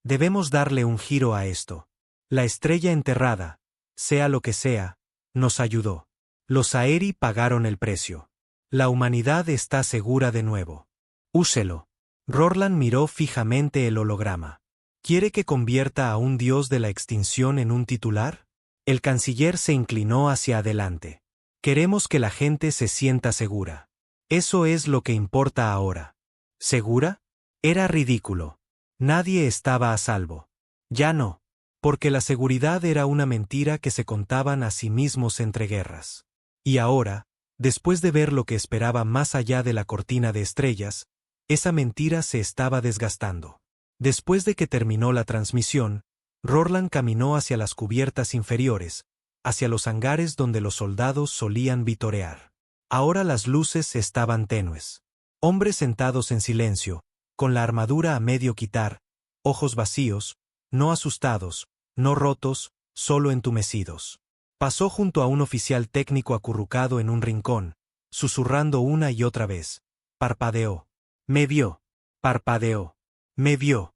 Debemos darle un giro a esto. La estrella enterrada, sea lo que sea, nos ayudó. Los Aeri pagaron el precio. La humanidad está segura de nuevo. Úselo. Rorland miró fijamente el holograma. ¿Quiere que convierta a un dios de la extinción en un titular? El canciller se inclinó hacia adelante. Queremos que la gente se sienta segura. Eso es lo que importa ahora. ¿Segura? Era ridículo. Nadie estaba a salvo. Ya no. Porque la seguridad era una mentira que se contaban a sí mismos entre guerras. Y ahora, después de ver lo que esperaba más allá de la cortina de estrellas, esa mentira se estaba desgastando. Después de que terminó la transmisión, Rorland caminó hacia las cubiertas inferiores, hacia los hangares donde los soldados solían vitorear. Ahora las luces estaban tenues. Hombres sentados en silencio, con la armadura a medio quitar, ojos vacíos, no asustados, no rotos, solo entumecidos. Pasó junto a un oficial técnico acurrucado en un rincón, susurrando una y otra vez. Parpadeó. Me vio. Parpadeó. Me vio.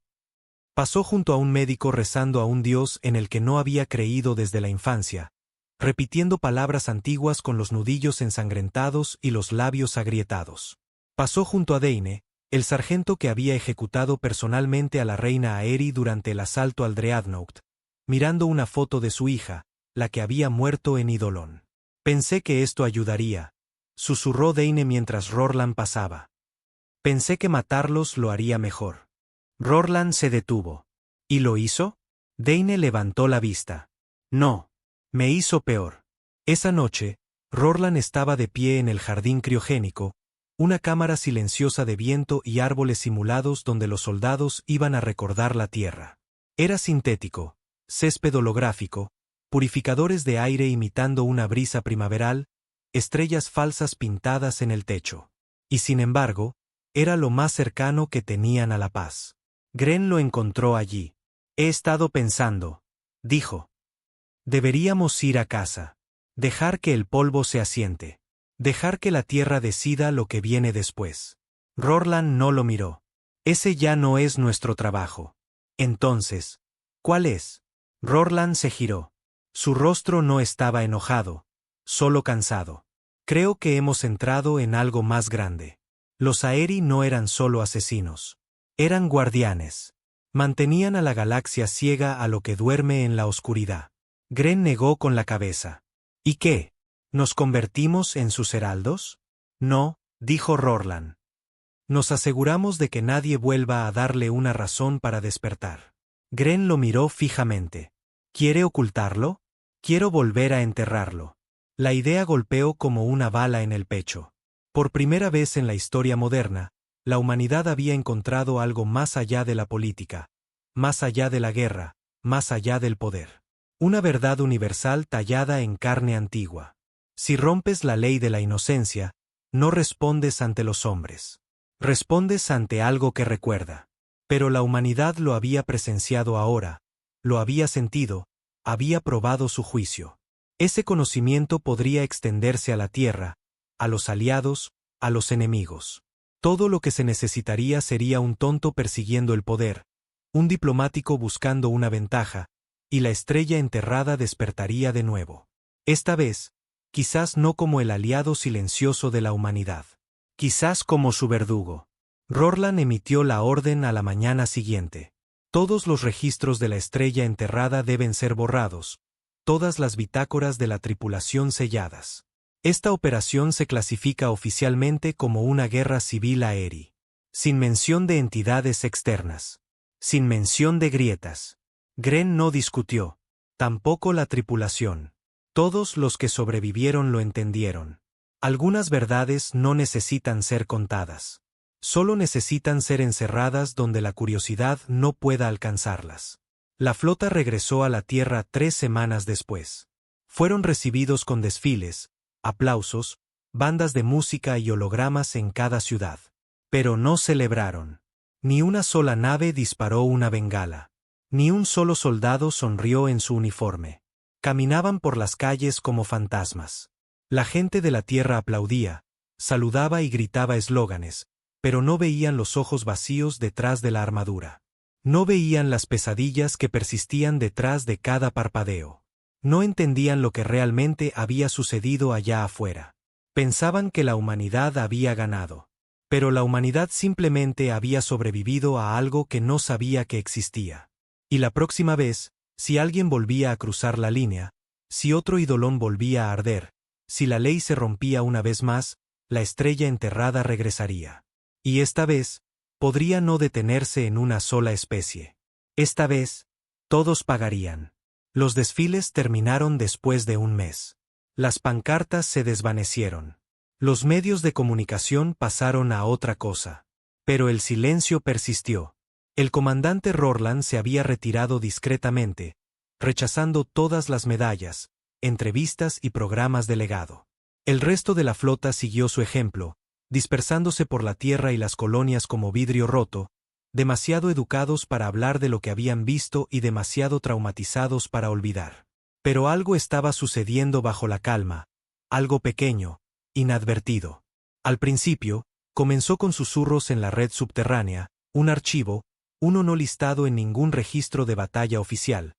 Pasó junto a un médico rezando a un dios en el que no había creído desde la infancia, repitiendo palabras antiguas con los nudillos ensangrentados y los labios agrietados. Pasó junto a Deine, el sargento que había ejecutado personalmente a la reina Aeri durante el asalto al Dreadnought, mirando una foto de su hija, la que había muerto en Eidolon. Pensé que esto ayudaría, susurró Deine mientras Rorland pasaba. Pensé que matarlos lo haría mejor. Rorland se detuvo. ¿Y lo hizo? Deine levantó la vista. No. Me hizo peor. Esa noche, Rorland estaba de pie en el jardín criogénico, una cámara silenciosa de viento y árboles simulados donde los soldados iban a recordar la tierra. Era sintético, césped holográfico, purificadores de aire imitando una brisa primaveral, estrellas falsas pintadas en el techo. Y sin embargo, era lo más cercano que tenían a la paz. Gren lo encontró allí. He estado pensando, dijo. Deberíamos ir a casa. Dejar que el polvo se asiente. Dejar que la tierra decida lo que viene después. Rorland no lo miró. Ese ya no es nuestro trabajo. Entonces, ¿cuál es? Rorland se giró. Su rostro no estaba enojado, solo cansado. Creo que hemos entrado en algo más grande. Los Aeri no eran solo asesinos. Eran guardianes. Mantenían a la galaxia ciega a lo que duerme en la oscuridad. Gren negó con la cabeza. ¿Y qué? ¿Nos convertimos en sus heraldos? No, dijo Rorland. Nos aseguramos de que nadie vuelva a darle una razón para despertar. Gren lo miró fijamente. ¿Quiere ocultarlo? Quiero volver a enterrarlo. La idea golpeó como una bala en el pecho. Por primera vez en la historia moderna, la humanidad había encontrado algo más allá de la política, más allá de la guerra, más allá del poder. Una verdad universal tallada en carne antigua. Si rompes la ley de la inocencia, no respondes ante los hombres. Respondes ante algo que recuerda. Pero la humanidad lo había presenciado ahora, lo había sentido, había probado su juicio. Ese conocimiento podría extenderse a la Tierra, a los aliados, a los enemigos. Todo lo que se necesitaría sería un tonto persiguiendo el poder, un diplomático buscando una ventaja, y la estrella enterrada despertaría de nuevo. Esta vez, quizás no como el aliado silencioso de la humanidad. Quizás como su verdugo. Rorland emitió la orden a la mañana siguiente. Todos los registros de la estrella enterrada deben ser borrados, todas las bitácoras de la tripulación selladas. Esta operación se clasifica oficialmente como una guerra civil aérea. Sin mención de entidades externas. Sin mención de grietas. Gren no discutió. Tampoco la tripulación. Todos los que sobrevivieron lo entendieron. Algunas verdades no necesitan ser contadas. Solo necesitan ser encerradas donde la curiosidad no pueda alcanzarlas. La flota regresó a la Tierra 3 semanas después. Fueron recibidos con desfiles, aplausos, bandas de música y hologramas en cada ciudad. Pero no celebraron. Ni una sola nave disparó una bengala. Ni un solo soldado sonrió en su uniforme. Caminaban por las calles como fantasmas. La gente de la Tierra aplaudía, saludaba y gritaba eslóganes, pero no veían los ojos vacíos detrás de la armadura. No veían las pesadillas que persistían detrás de cada parpadeo. No entendían lo que realmente había sucedido allá afuera. Pensaban que la humanidad había ganado. Pero la humanidad simplemente había sobrevivido a algo que no sabía que existía. Y la próxima vez, si alguien volvía a cruzar la línea, si otro idolón volvía a arder, si la ley se rompía una vez más, la estrella enterrada regresaría. Y esta vez, podría no detenerse en una sola especie. Esta vez, todos pagarían. Los desfiles terminaron después de un mes. Las pancartas se desvanecieron. Los medios de comunicación pasaron a otra cosa. Pero el silencio persistió. El comandante Rorland se había retirado discretamente, rechazando todas las medallas, entrevistas y programas de legado. El resto de la flota siguió su ejemplo, dispersándose por la tierra y las colonias como vidrio roto, demasiado educados para hablar de lo que habían visto y demasiado traumatizados para olvidar. Pero algo estaba sucediendo bajo la calma, algo pequeño, inadvertido. Al principio, comenzó con susurros en la red subterránea, un archivo, uno no listado en ningún registro de batalla oficial,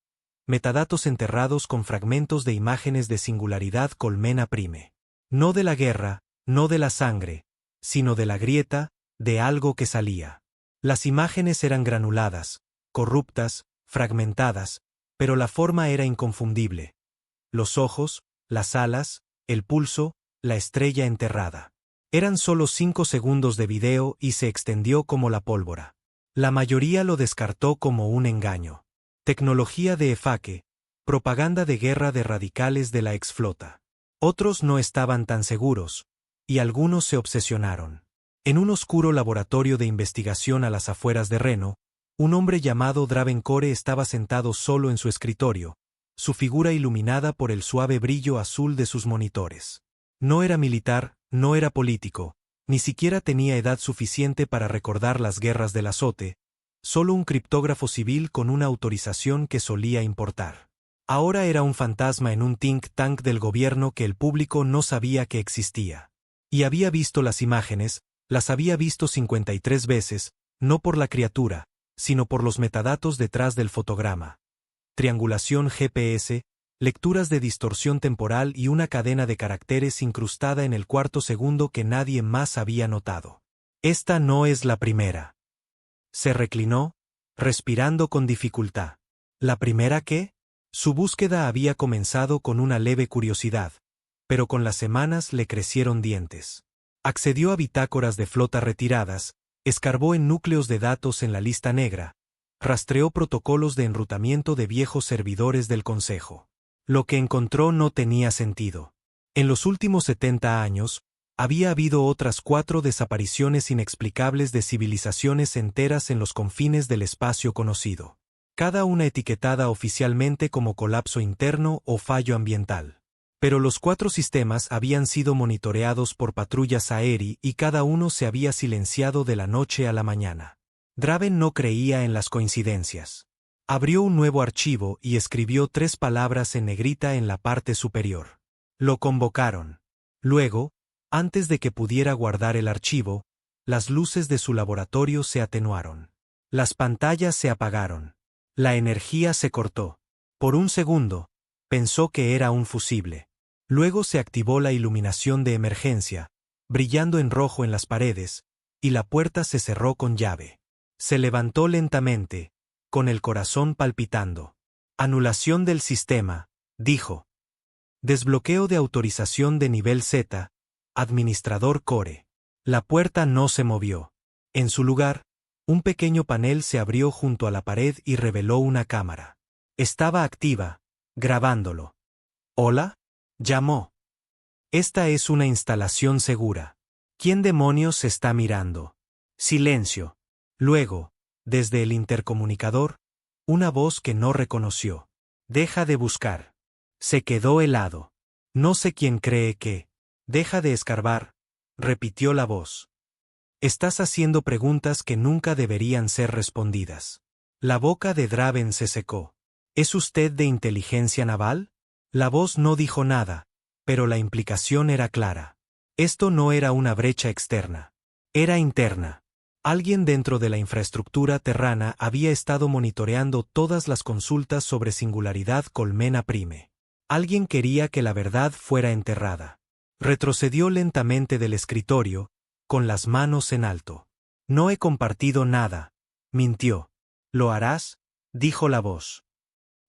metadatos enterrados con fragmentos de imágenes de singularidad colmena prime. No de la guerra, no de la sangre, sino de la grieta, de algo que salía. Las imágenes eran granuladas, corruptas, fragmentadas, pero la forma era inconfundible. Los ojos, las alas, el pulso, la estrella enterrada. Eran solo 5 segundos de video y se extendió como la pólvora. La mayoría lo descartó como un engaño. Tecnología de efaque, propaganda de guerra de radicales de la exflota. Otros no estaban tan seguros, y algunos se obsesionaron. En un oscuro laboratorio de investigación a las afueras de Reno, un hombre llamado Dravencore estaba sentado solo en su escritorio, su figura iluminada por el suave brillo azul de sus monitores. No era militar, no era político, ni siquiera tenía edad suficiente para recordar las guerras del azote, solo un criptógrafo civil con una autorización que solía importar. Ahora era un fantasma en un think tank del gobierno que el público no sabía que existía. Y había visto las imágenes, las había visto 53 veces, no por la criatura, sino por los metadatos detrás del fotograma. Triangulación GPS, lecturas de distorsión temporal y una cadena de caracteres incrustada en el cuarto segundo que nadie más había notado. Esta no es la primera. Se reclinó, respirando con dificultad. ¿La primera qué? Su búsqueda había comenzado con una leve curiosidad, pero con las semanas le crecieron dientes. Accedió a bitácoras de flota retiradas, escarbó en núcleos de datos en la lista negra, rastreó protocolos de enrutamiento de viejos servidores del Consejo. Lo que encontró no tenía sentido. En los últimos 70 años, había habido otras 4 desapariciones inexplicables de civilizaciones enteras en los confines del espacio conocido. Cada una etiquetada oficialmente como colapso interno o fallo ambiental. Pero los 4 sistemas habían sido monitoreados por patrullas aéreas y cada uno se había silenciado de la noche a la mañana. Draven no creía en las coincidencias. Abrió un nuevo archivo y escribió 3 palabras en negrita en la parte superior. Lo convocaron. Luego, antes de que pudiera guardar el archivo, las luces de su laboratorio se atenuaron. Las pantallas se apagaron. La energía se cortó. Por un segundo, pensó que era un fusible. Luego se activó la iluminación de emergencia, brillando en rojo en las paredes, y la puerta se cerró con llave. Se levantó lentamente, con el corazón palpitando. Anulación del sistema, dijo. Desbloqueo de autorización de nivel Z, administrador Core. La puerta no se movió. En su lugar, un pequeño panel se abrió junto a la pared y reveló una cámara. Estaba activa, grabándolo. ¿Hola? Llamó. Esta es una instalación segura. ¿Quién demonios está mirando? Silencio. Luego, desde el intercomunicador, una voz que no reconoció. Deja de buscar. Se quedó helado. No sé quién cree que. Deja de escarbar, repitió la voz. Estás haciendo preguntas que nunca deberían ser respondidas. La boca de Draven se secó. ¿Es usted de inteligencia naval? La voz no dijo nada, pero la implicación era clara. Esto no era una brecha externa. Era interna. Alguien dentro de la infraestructura terrana había estado monitoreando todas las consultas sobre singularidad Colmena Prime. Alguien quería que la verdad fuera enterrada. Retrocedió lentamente del escritorio, con las manos en alto. No he compartido nada, mintió. ¿Lo harás? Dijo la voz.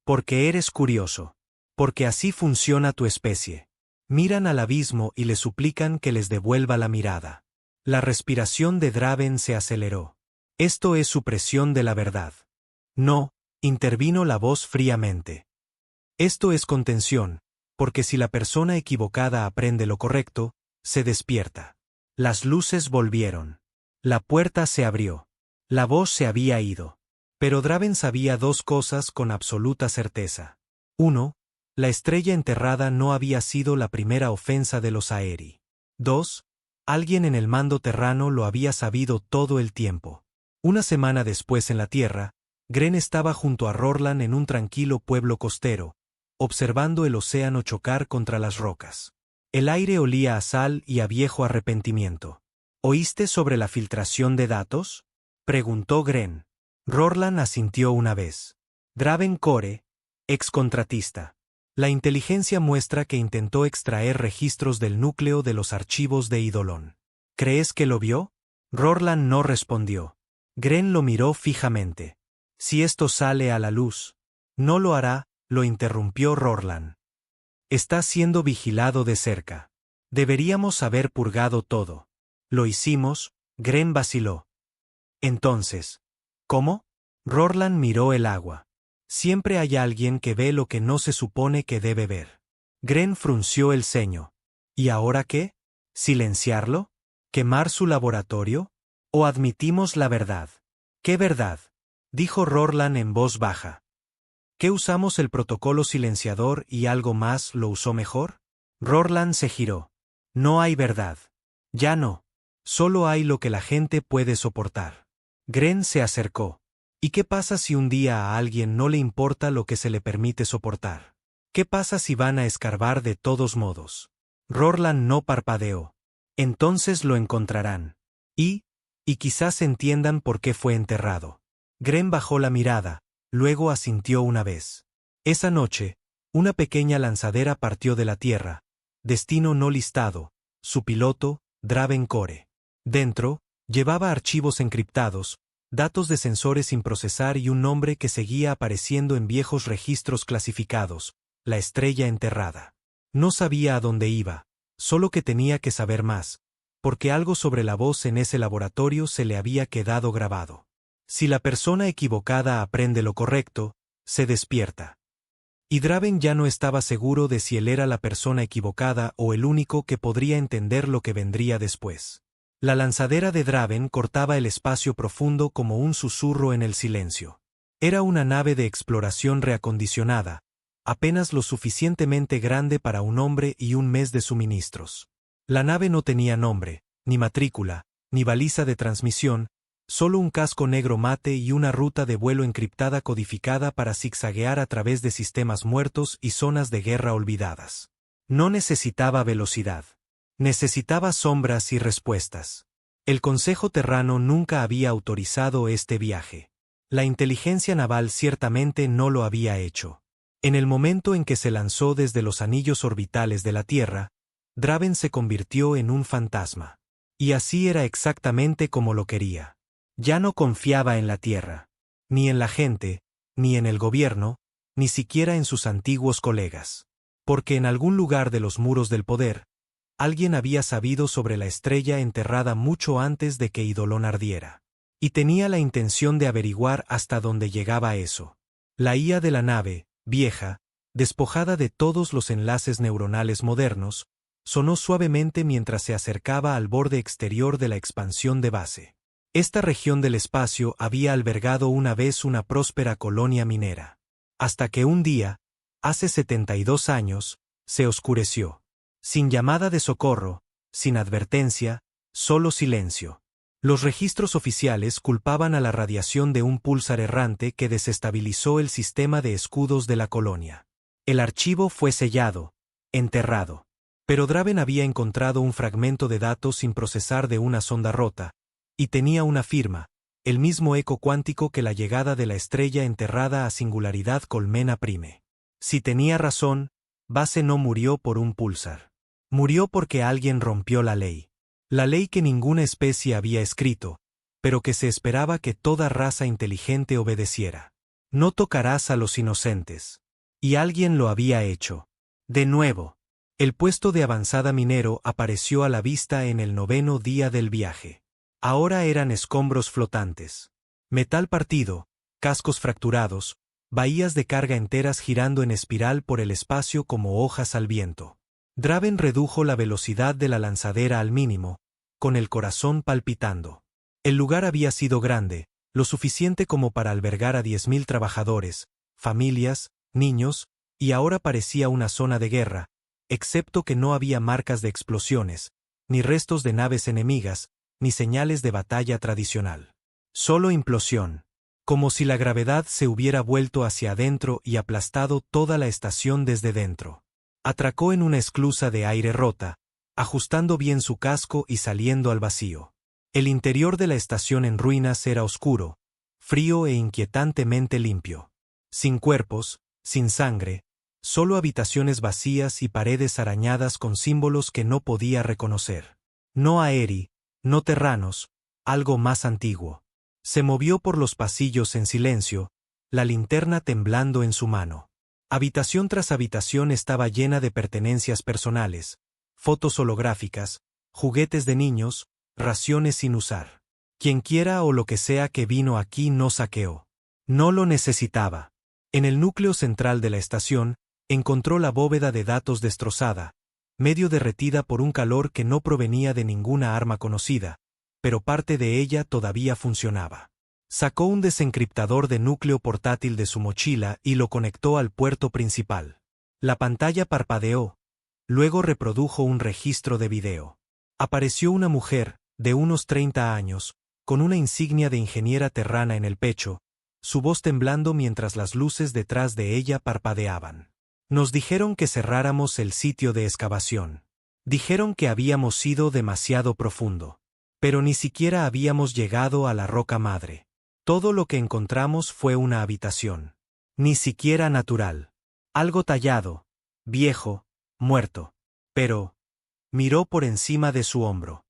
Porque eres curioso. Porque así funciona tu especie. Miran al abismo y le suplican que les devuelva la mirada. La respiración de Draven se aceleró. Esto es supresión de la verdad. No, intervino la voz fríamente. Esto es contención, porque si la persona equivocada aprende lo correcto, se despierta. Las luces volvieron. La puerta se abrió. La voz se había ido. Pero Draven sabía dos cosas con absoluta certeza. 1. La estrella enterrada no había sido la primera ofensa de los Aeri. 2. Alguien en el mando terrano lo había sabido todo el tiempo. Una semana después en la Tierra, Gren estaba junto a Rorlan en un tranquilo pueblo costero, observando el océano chocar contra las rocas. El aire olía a sal y a viejo arrepentimiento. ¿Oíste sobre la filtración de datos? Preguntó Gren. Rorlan asintió una vez. Draven Core, excontratista. La inteligencia muestra que intentó extraer registros del núcleo de los archivos de Eidolon. ¿Crees que lo vio? Rorlan no respondió. Gren lo miró fijamente. Si esto sale a la luz. No lo hará, lo interrumpió Rorlan. Está siendo vigilado de cerca. Deberíamos haber purgado todo. Lo hicimos, Gren vaciló. Entonces, ¿cómo? Rorlan miró el agua. Siempre hay alguien que ve lo que no se supone que debe ver. Gren frunció el ceño. ¿Y ahora qué? ¿Silenciarlo? ¿Quemar su laboratorio? ¿O admitimos la verdad? ¿Qué verdad? Dijo Rorlan en voz baja. ¿Qué usamos el protocolo silenciador y algo más lo usó mejor? Rorlan se giró. No hay verdad. Ya no. Solo hay lo que la gente puede soportar. Gren se acercó. ¿Y qué pasa si un día a alguien no le importa lo que se le permite soportar? ¿Qué pasa si van a escarbar de todos modos? Rorlan no parpadeó. Entonces lo encontrarán. Y quizás entiendan por qué fue enterrado. Gren bajó la mirada, luego asintió una vez. Esa noche, una pequeña lanzadera partió de la Tierra, destino no listado, su piloto, Draven Core. Dentro, llevaba archivos encriptados, datos de sensores sin procesar y un nombre que seguía apareciendo en viejos registros clasificados, la estrella enterrada. No sabía a dónde iba, solo que tenía que saber más, porque algo sobre la voz en ese laboratorio se le había quedado grabado. Si la persona equivocada aprende lo correcto, se despierta. Y Draven ya no estaba seguro de si él era la persona equivocada o el único que podría entender lo que vendría después. La lanzadera de Draven cortaba el espacio profundo como un susurro en el silencio. Era una nave de exploración reacondicionada, apenas lo suficientemente grande para un hombre y un mes de suministros. La nave no tenía nombre, ni matrícula, ni baliza de transmisión, solo un casco negro mate y una ruta de vuelo encriptada codificada para zigzaguear a través de sistemas muertos y zonas de guerra olvidadas. No necesitaba velocidad. Necesitaba sombras y respuestas. El Consejo Terrano nunca había autorizado este viaje. La inteligencia naval ciertamente no lo había hecho. En el momento en que se lanzó desde los anillos orbitales de la Tierra, Draven se convirtió en un fantasma. Y así era exactamente como lo quería. Ya no confiaba en la Tierra, ni en la gente, ni en el gobierno, ni siquiera en sus antiguos colegas. Porque en algún lugar de los muros del poder, alguien había sabido sobre la estrella enterrada mucho antes de que Eidolon ardiera. Y tenía la intención de averiguar hasta dónde llegaba eso. La IA de la nave, vieja, despojada de todos los enlaces neuronales modernos, sonó suavemente mientras se acercaba al borde exterior de la expansión de base. Esta región del espacio había albergado una vez una próspera colonia minera. Hasta que un día, Hace 72 años, se oscureció. Sin llamada de socorro, sin advertencia, solo silencio. Los registros oficiales culpaban a la radiación de un púlsar errante que desestabilizó el sistema de escudos de la colonia. El archivo fue sellado, enterrado. Pero Draven había encontrado un fragmento de datos sin procesar de una sonda rota, y tenía una firma, el mismo eco cuántico que la llegada de la estrella enterrada a singularidad Colmena Prime. Si tenía razón, Base no murió por un púlsar. Murió porque alguien rompió la ley. La ley que ninguna especie había escrito, pero que se esperaba que toda raza inteligente obedeciera. No tocarás a los inocentes. Y alguien lo había hecho. De nuevo. El puesto de avanzada minero apareció a la vista en el 9º día del viaje. Ahora eran escombros flotantes. Metal partido, cascos fracturados, bahías de carga enteras girando en espiral por el espacio como hojas al viento. Draven redujo la velocidad de la lanzadera al mínimo, con el corazón palpitando. El lugar había sido grande, lo suficiente como para albergar a 10.000 trabajadores, familias, niños, y ahora parecía una zona de guerra, excepto que no había marcas de explosiones, ni restos de naves enemigas, ni señales de batalla tradicional. Solo implosión. Como si la gravedad se hubiera vuelto hacia adentro y aplastado toda la estación desde dentro. Atracó en una esclusa de aire rota, ajustando bien su casco y saliendo al vacío. El interior de la estación en ruinas era oscuro, frío e inquietantemente limpio. Sin cuerpos, sin sangre, solo habitaciones vacías y paredes arañadas con símbolos que no podía reconocer. No aeri, no terranos, algo más antiguo. Se movió por los pasillos en silencio, la linterna temblando en su mano. Habitación tras habitación estaba llena de pertenencias personales, fotos holográficas, juguetes de niños, raciones sin usar. Quienquiera o lo que sea que vino aquí no saqueó. No lo necesitaba. En el núcleo central de la estación, encontró la bóveda de datos destrozada, medio derretida por un calor que no provenía de ninguna arma conocida, pero parte de ella todavía funcionaba. Sacó un desencriptador de núcleo portátil de su mochila y lo conectó al puerto principal. La pantalla parpadeó, luego reprodujo un registro de video. Apareció una mujer, de unos 30 años, con una insignia de ingeniera terrana en el pecho, su voz temblando mientras las luces detrás de ella parpadeaban. Nos dijeron que cerráramos el sitio de excavación. Dijeron que habíamos ido demasiado profundo. Pero ni siquiera habíamos llegado a la roca madre. Todo lo que encontramos fue una habitación. Ni siquiera natural. Algo tallado, viejo, muerto. Pero miró por encima de su hombro.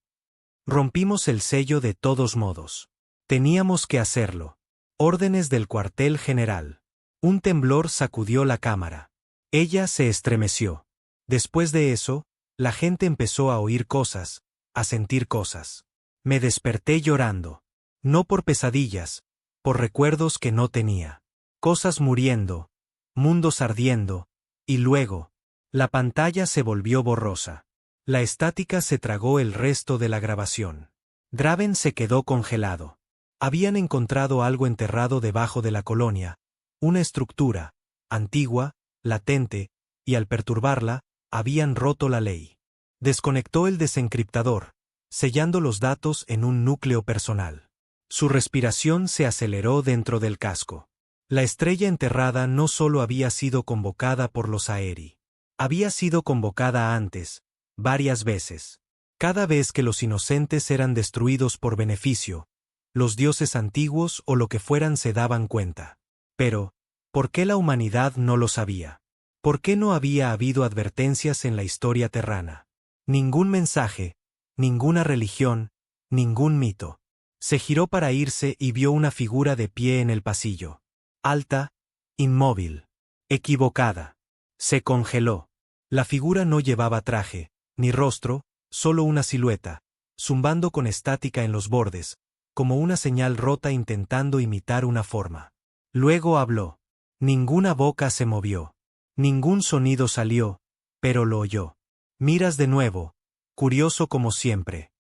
Rompimos el sello de todos modos. Teníamos que hacerlo. Órdenes del cuartel general. Un temblor sacudió la cámara. Ella se estremeció. Después de eso, la gente empezó a oír cosas, a sentir cosas. Me desperté llorando. No por pesadillas, por recuerdos que no tenía. Cosas muriendo, mundos ardiendo, y luego, la pantalla se volvió borrosa. La estática se tragó el resto de la grabación. Draven se quedó congelado. Habían encontrado algo enterrado debajo de la colonia, una estructura, antigua, latente, y al perturbarla, habían roto la ley. Desconectó el desencriptador, sellando los datos en un núcleo personal. Su respiración se aceleró dentro del casco. La estrella enterrada no solo había sido convocada por los Aeri. Había sido convocada antes, varias veces. Cada vez que los inocentes eran destruidos por beneficio, los dioses antiguos o lo que fueran se daban cuenta. Pero, ¿por qué la humanidad no lo sabía? ¿Por qué no había habido advertencias en la historia terrana? Ningún mensaje, ninguna religión, ningún mito. Se giró para irse y vio una figura de pie en el pasillo. Alta, inmóvil, equivocada. Se congeló. La figura no llevaba traje, ni rostro, solo una silueta, zumbando con estática en los bordes, como una señal rota intentando imitar una forma. Luego habló. Ninguna boca se movió. Ningún sonido salió, pero lo oyó. Miras de nuevo, curioso como siempre.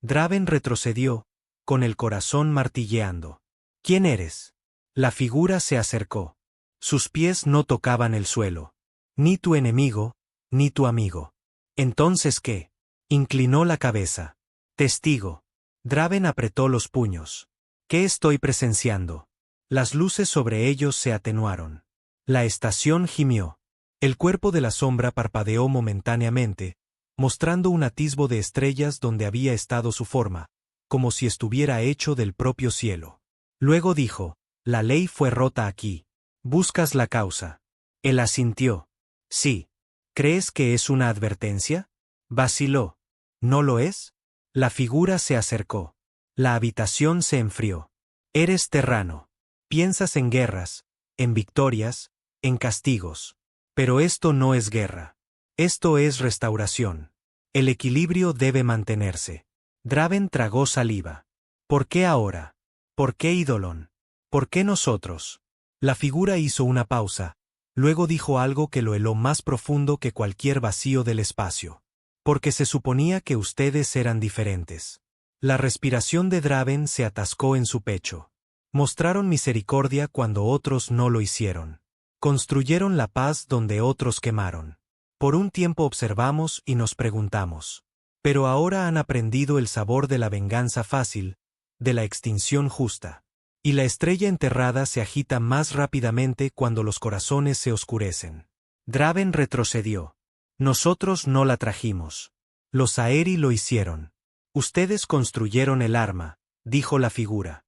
Draven retrocedió, con el corazón martilleando. ¿Quién eres? La figura se acercó. Sus pies no tocaban el suelo. Ni tu enemigo, ni tu amigo. ¿Entonces qué? Inclinó la cabeza. Testigo. Draven apretó los puños. ¿Qué estoy presenciando? Las luces sobre ellos se atenuaron. La estación gimió. El cuerpo de la sombra parpadeó momentáneamente, mostrando un atisbo de estrellas donde había estado su forma, como si estuviera hecho del propio cielo. Luego dijo, la ley fue rota aquí. ¿Buscas la causa? Él asintió. Sí. ¿Crees que es una advertencia? Vaciló. ¿No lo es? La figura se acercó. La habitación se enfrió. Eres terrano. Piensas en guerras, en victorias, en castigos. Pero esto no es guerra. Esto es restauración. El equilibrio debe mantenerse. Draven tragó saliva. ¿Por qué ahora? ¿Por qué Eidolon? ¿Por qué nosotros? La figura hizo una pausa, luego dijo algo que lo heló más profundo que cualquier vacío del espacio. Porque se suponía que ustedes eran diferentes. La respiración de Draven se atascó en su pecho. Mostraron misericordia cuando otros no lo hicieron. Construyeron la paz donde otros quemaron. Por un tiempo observamos y nos preguntamos. Pero ahora han aprendido el sabor de la venganza fácil, de la extinción justa. Y la estrella enterrada se agita más rápidamente cuando los corazones se oscurecen. Draven retrocedió. Nosotros no la trajimos. Los Aeri lo hicieron. Ustedes construyeron el arma, dijo la figura.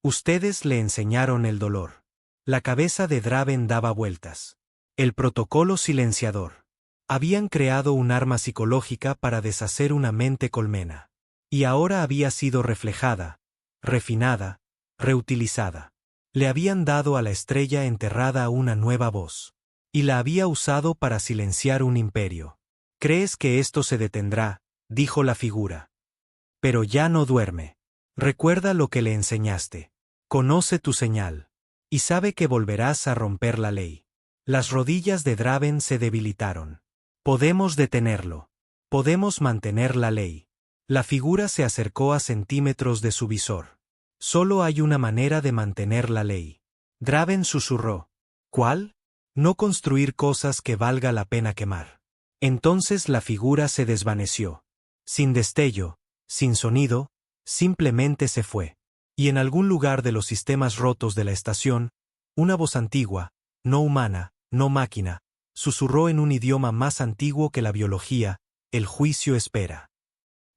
Ustedes le enseñaron el dolor. La cabeza de Draven daba vueltas. El protocolo silenciador. Habían creado un arma psicológica para deshacer una mente colmena. Y ahora había sido reflejada, refinada, reutilizada. Le habían dado a la estrella enterrada una nueva voz. Y la había usado para silenciar un imperio. ¿Crees que esto se detendrá? Dijo la figura. Pero ya no duerme. Recuerda lo que le enseñaste. Conoce tu señal. Y sabe que volverás a romper la ley. Las rodillas de Draven se debilitaron. Podemos detenerlo. Podemos mantener la ley. La figura se acercó a centímetros de su visor. Solo hay una manera de mantener la ley. Draven susurró. ¿Cuál? No construir cosas que valga la pena quemar. Entonces la figura se desvaneció. Sin destello, sin sonido, simplemente se fue. Y en algún lugar de los sistemas rotos de la estación, una voz antigua, no humana, no máquina, susurró en un idioma más antiguo que la biología, el juicio espera.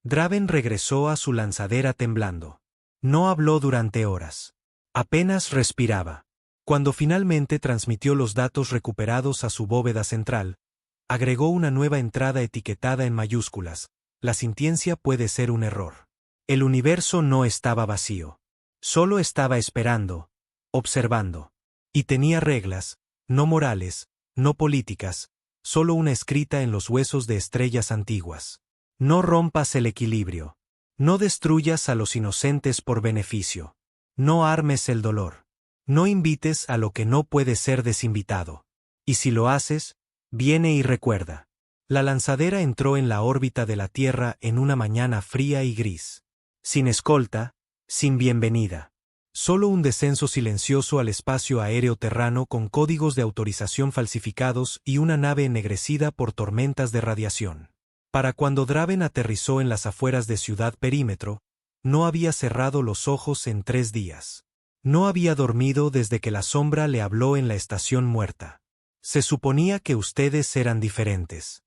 Draven regresó a su lanzadera temblando. No habló durante horas. Apenas respiraba. Cuando finalmente transmitió los datos recuperados a su bóveda central, agregó una nueva entrada etiquetada en mayúsculas. La sintiencia puede ser un error. El universo no estaba vacío. Solo estaba esperando, observando. Y tenía reglas, no morales, no políticas, solo una escrita en los huesos de estrellas antiguas. No rompas el equilibrio. No destruyas a los inocentes por beneficio. No armes el dolor. No invites a lo que no puede ser desinvitado. Y si lo haces, viene y recuerda. La lanzadera entró en la órbita de la Tierra en una mañana fría y gris. Sin escolta, sin bienvenida. Solo un descenso silencioso al espacio aéreo terrano con códigos de autorización falsificados y una nave ennegrecida por tormentas de radiación. Para cuando Draven aterrizó en las afueras de Ciudad Perímetro, no había cerrado los ojos en 3 días. No había dormido desde que la sombra le habló en la estación muerta. Se suponía que ustedes eran diferentes.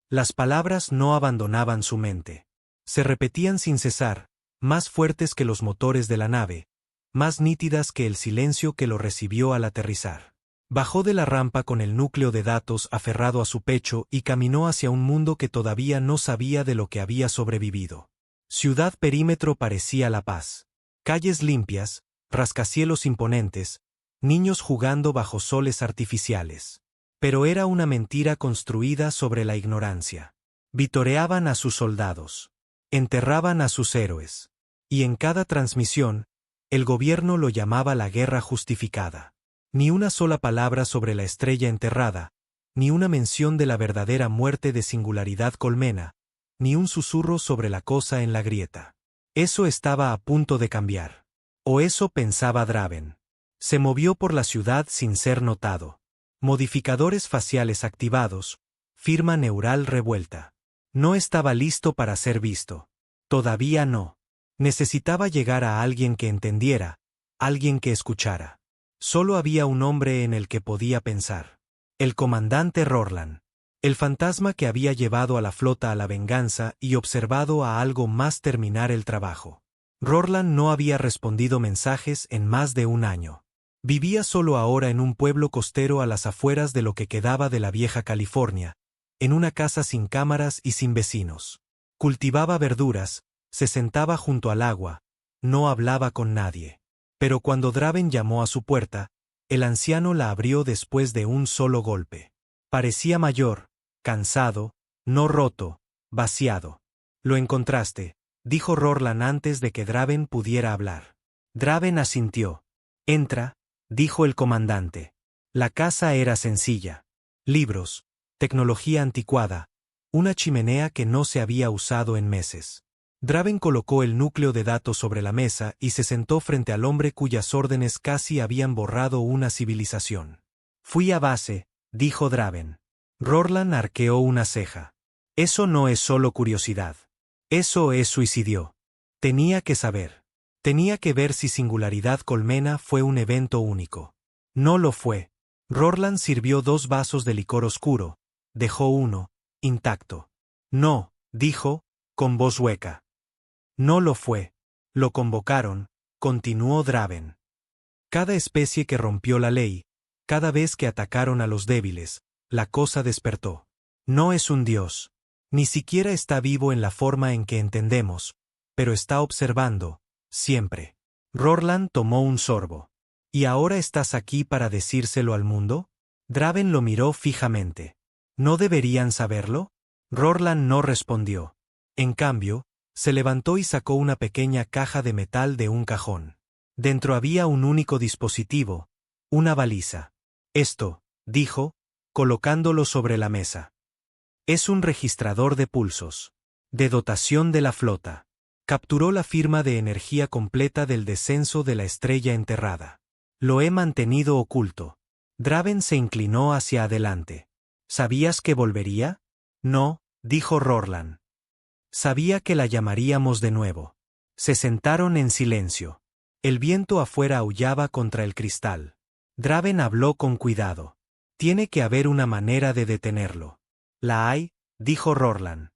Las palabras no abandonaban su mente. Se repetían sin cesar, más fuertes que los motores de la nave, más nítidas que el silencio que lo recibió al aterrizar. Bajó de la rampa con el núcleo de datos aferrado a su pecho y caminó hacia un mundo que todavía no sabía de lo que había sobrevivido. Ciudad Perímetro parecía la paz. Calles limpias, rascacielos imponentes, niños jugando bajo soles artificiales. Pero era una mentira construida sobre la ignorancia. Vitoreaban a sus soldados. Enterraban a sus héroes. Y en cada transmisión, el gobierno lo llamaba la guerra justificada. Ni una sola palabra sobre la estrella enterrada, ni una mención de la verdadera muerte de Singularidad Colmena, ni un susurro sobre la cosa en la grieta. Eso estaba a punto de cambiar. O eso pensaba Draven. Se movió por la ciudad sin ser notado. Modificadores faciales activados. Firma neural revuelta. No estaba listo para ser visto. Todavía no. Necesitaba llegar a alguien que entendiera, alguien que escuchara. Solo había un hombre en el que podía pensar. El comandante Rorlan. El fantasma que había llevado a la flota a la venganza y observado a algo más terminar el trabajo. Rorlan no había respondido mensajes en más de un año. Vivía solo ahora en un pueblo costero a las afueras de lo que quedaba de la vieja California, en una casa sin cámaras y sin vecinos. Cultivaba verduras, se sentaba junto al agua, no hablaba con nadie. Pero cuando Draven llamó a su puerta, el anciano la abrió después de un solo golpe. Parecía mayor, cansado, no roto, vaciado. «Lo encontraste», dijo Rorlan antes de que Draven pudiera hablar. Draven asintió. «Entra», dijo el comandante. La casa era sencilla. Libros, tecnología anticuada, una chimenea que no se había usado en meses. Draven colocó el núcleo de datos sobre la mesa y se sentó frente al hombre cuyas órdenes casi habían borrado una civilización. «Fui a base», dijo Draven. Rorlan arqueó una ceja. «Eso no es solo curiosidad. Eso es suicidio. Tenía que saber. Tenía que ver si Singularidad Colmena fue un evento único. No lo fue». Rorlan sirvió 2 vasos de licor oscuro. Dejó uno, intacto. «No», dijo, con voz hueca. «No lo fue. Lo convocaron», continuó Draven. «Cada especie que rompió la ley, cada vez que atacaron a los débiles, la cosa despertó. No es un dios. Ni siquiera está vivo en la forma en que entendemos, pero está observando, siempre». Rorlan tomó un sorbo. «¿Y ahora estás aquí para decírselo al mundo?» Draven lo miró fijamente. «¿No deberían saberlo?» Rorlan no respondió. En cambio, se levantó y sacó una pequeña caja de metal de un cajón. Dentro había un único dispositivo, una baliza. «Esto», dijo, colocándolo sobre la mesa. «Es un registrador de pulsos. De dotación de la flota. Capturó la firma de energía completa del descenso de la estrella enterrada. Lo he mantenido oculto». Draven se inclinó hacia adelante. «¿Sabías que volvería?» «No», dijo Rorlan. «Sabía que la llamaríamos de nuevo». Se sentaron en silencio. El viento afuera aullaba contra el cristal. Draven habló con cuidado. «Tiene que haber una manera de detenerlo». «La hay», dijo Rorlan.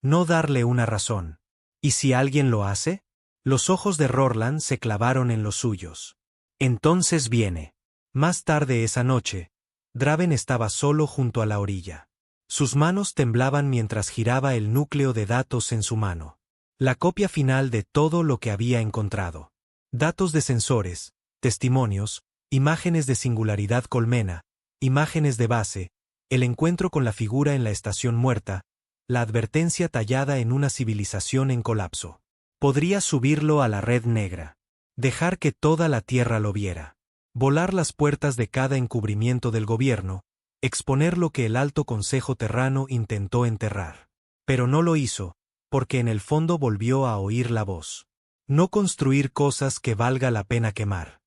«No darle una razón». «¿Y si alguien lo hace?» Los ojos de Rorlan se clavaron en los suyos. «Entonces viene». Más tarde esa noche, Draven estaba solo junto a la orilla. Sus manos temblaban mientras giraba el núcleo de datos en su mano. La copia final de todo lo que había encontrado. Datos de sensores, testimonios, imágenes de Singularidad Colmena, imágenes de base, el encuentro con la figura en la estación muerta, la advertencia tallada en una civilización en colapso. Podría subirlo a la red negra. Dejar que toda la Tierra lo viera. Volar las puertas de cada encubrimiento del gobierno, exponer lo que el Alto Consejo Terrano intentó enterrar. Pero no lo hizo, porque en el fondo volvió a oír la voz. No construir cosas que valga la pena quemar.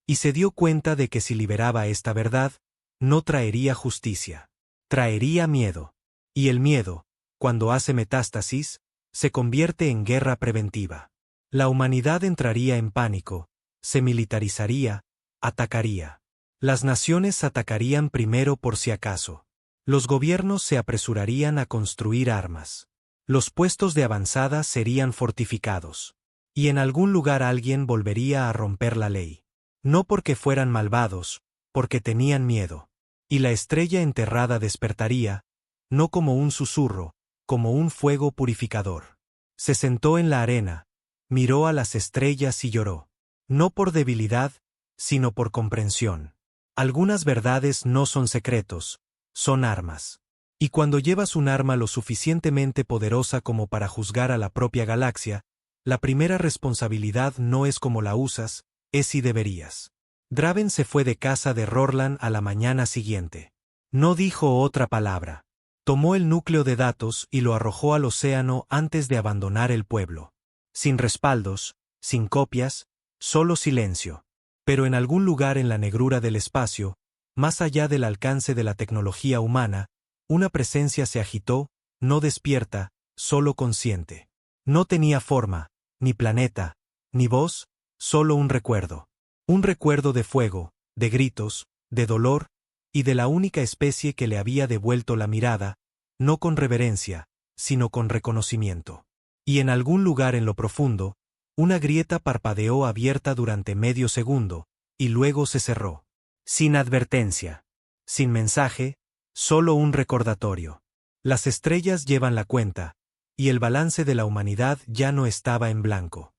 Y se dio cuenta de que si liberaba esta verdad, no traería justicia. Traería miedo. Y el miedo, cuando hace metástasis, se convierte en guerra preventiva. La humanidad entraría en pánico, se militarizaría, atacaría. Las naciones atacarían primero por si acaso. Los gobiernos se apresurarían a construir armas. Los puestos de avanzada serían fortificados. Y en algún lugar alguien volvería a romper la ley. No porque fueran malvados, porque tenían miedo. Y la estrella enterrada despertaría, no como un susurro, como un fuego purificador. Se sentó en la arena, miró a las estrellas y lloró. No por debilidad, sino por comprensión. Algunas verdades no son secretos, son armas. Y cuando llevas un arma lo suficientemente poderosa como para juzgar a la propia galaxia, la primera responsabilidad no es cómo la usas, es si deberías. Draven se fue de casa de Rorlan a la mañana siguiente. No dijo otra palabra. Tomó el núcleo de datos y lo arrojó al océano antes de abandonar el pueblo. Sin respaldos, sin copias, solo silencio. Pero en algún lugar en la negrura del espacio, más allá del alcance de la tecnología humana, una presencia se agitó, no despierta, solo consciente. No tenía forma, ni planeta, ni voz, solo un recuerdo. Un recuerdo de fuego, de gritos, de dolor, y de la única especie que le había devuelto la mirada, no con reverencia, sino con reconocimiento. Y en algún lugar en lo profundo, una grieta parpadeó abierta durante medio segundo, y luego se cerró. Sin advertencia. Sin mensaje, solo un recordatorio. Las estrellas llevan la cuenta, y el balance de la humanidad ya no estaba en blanco.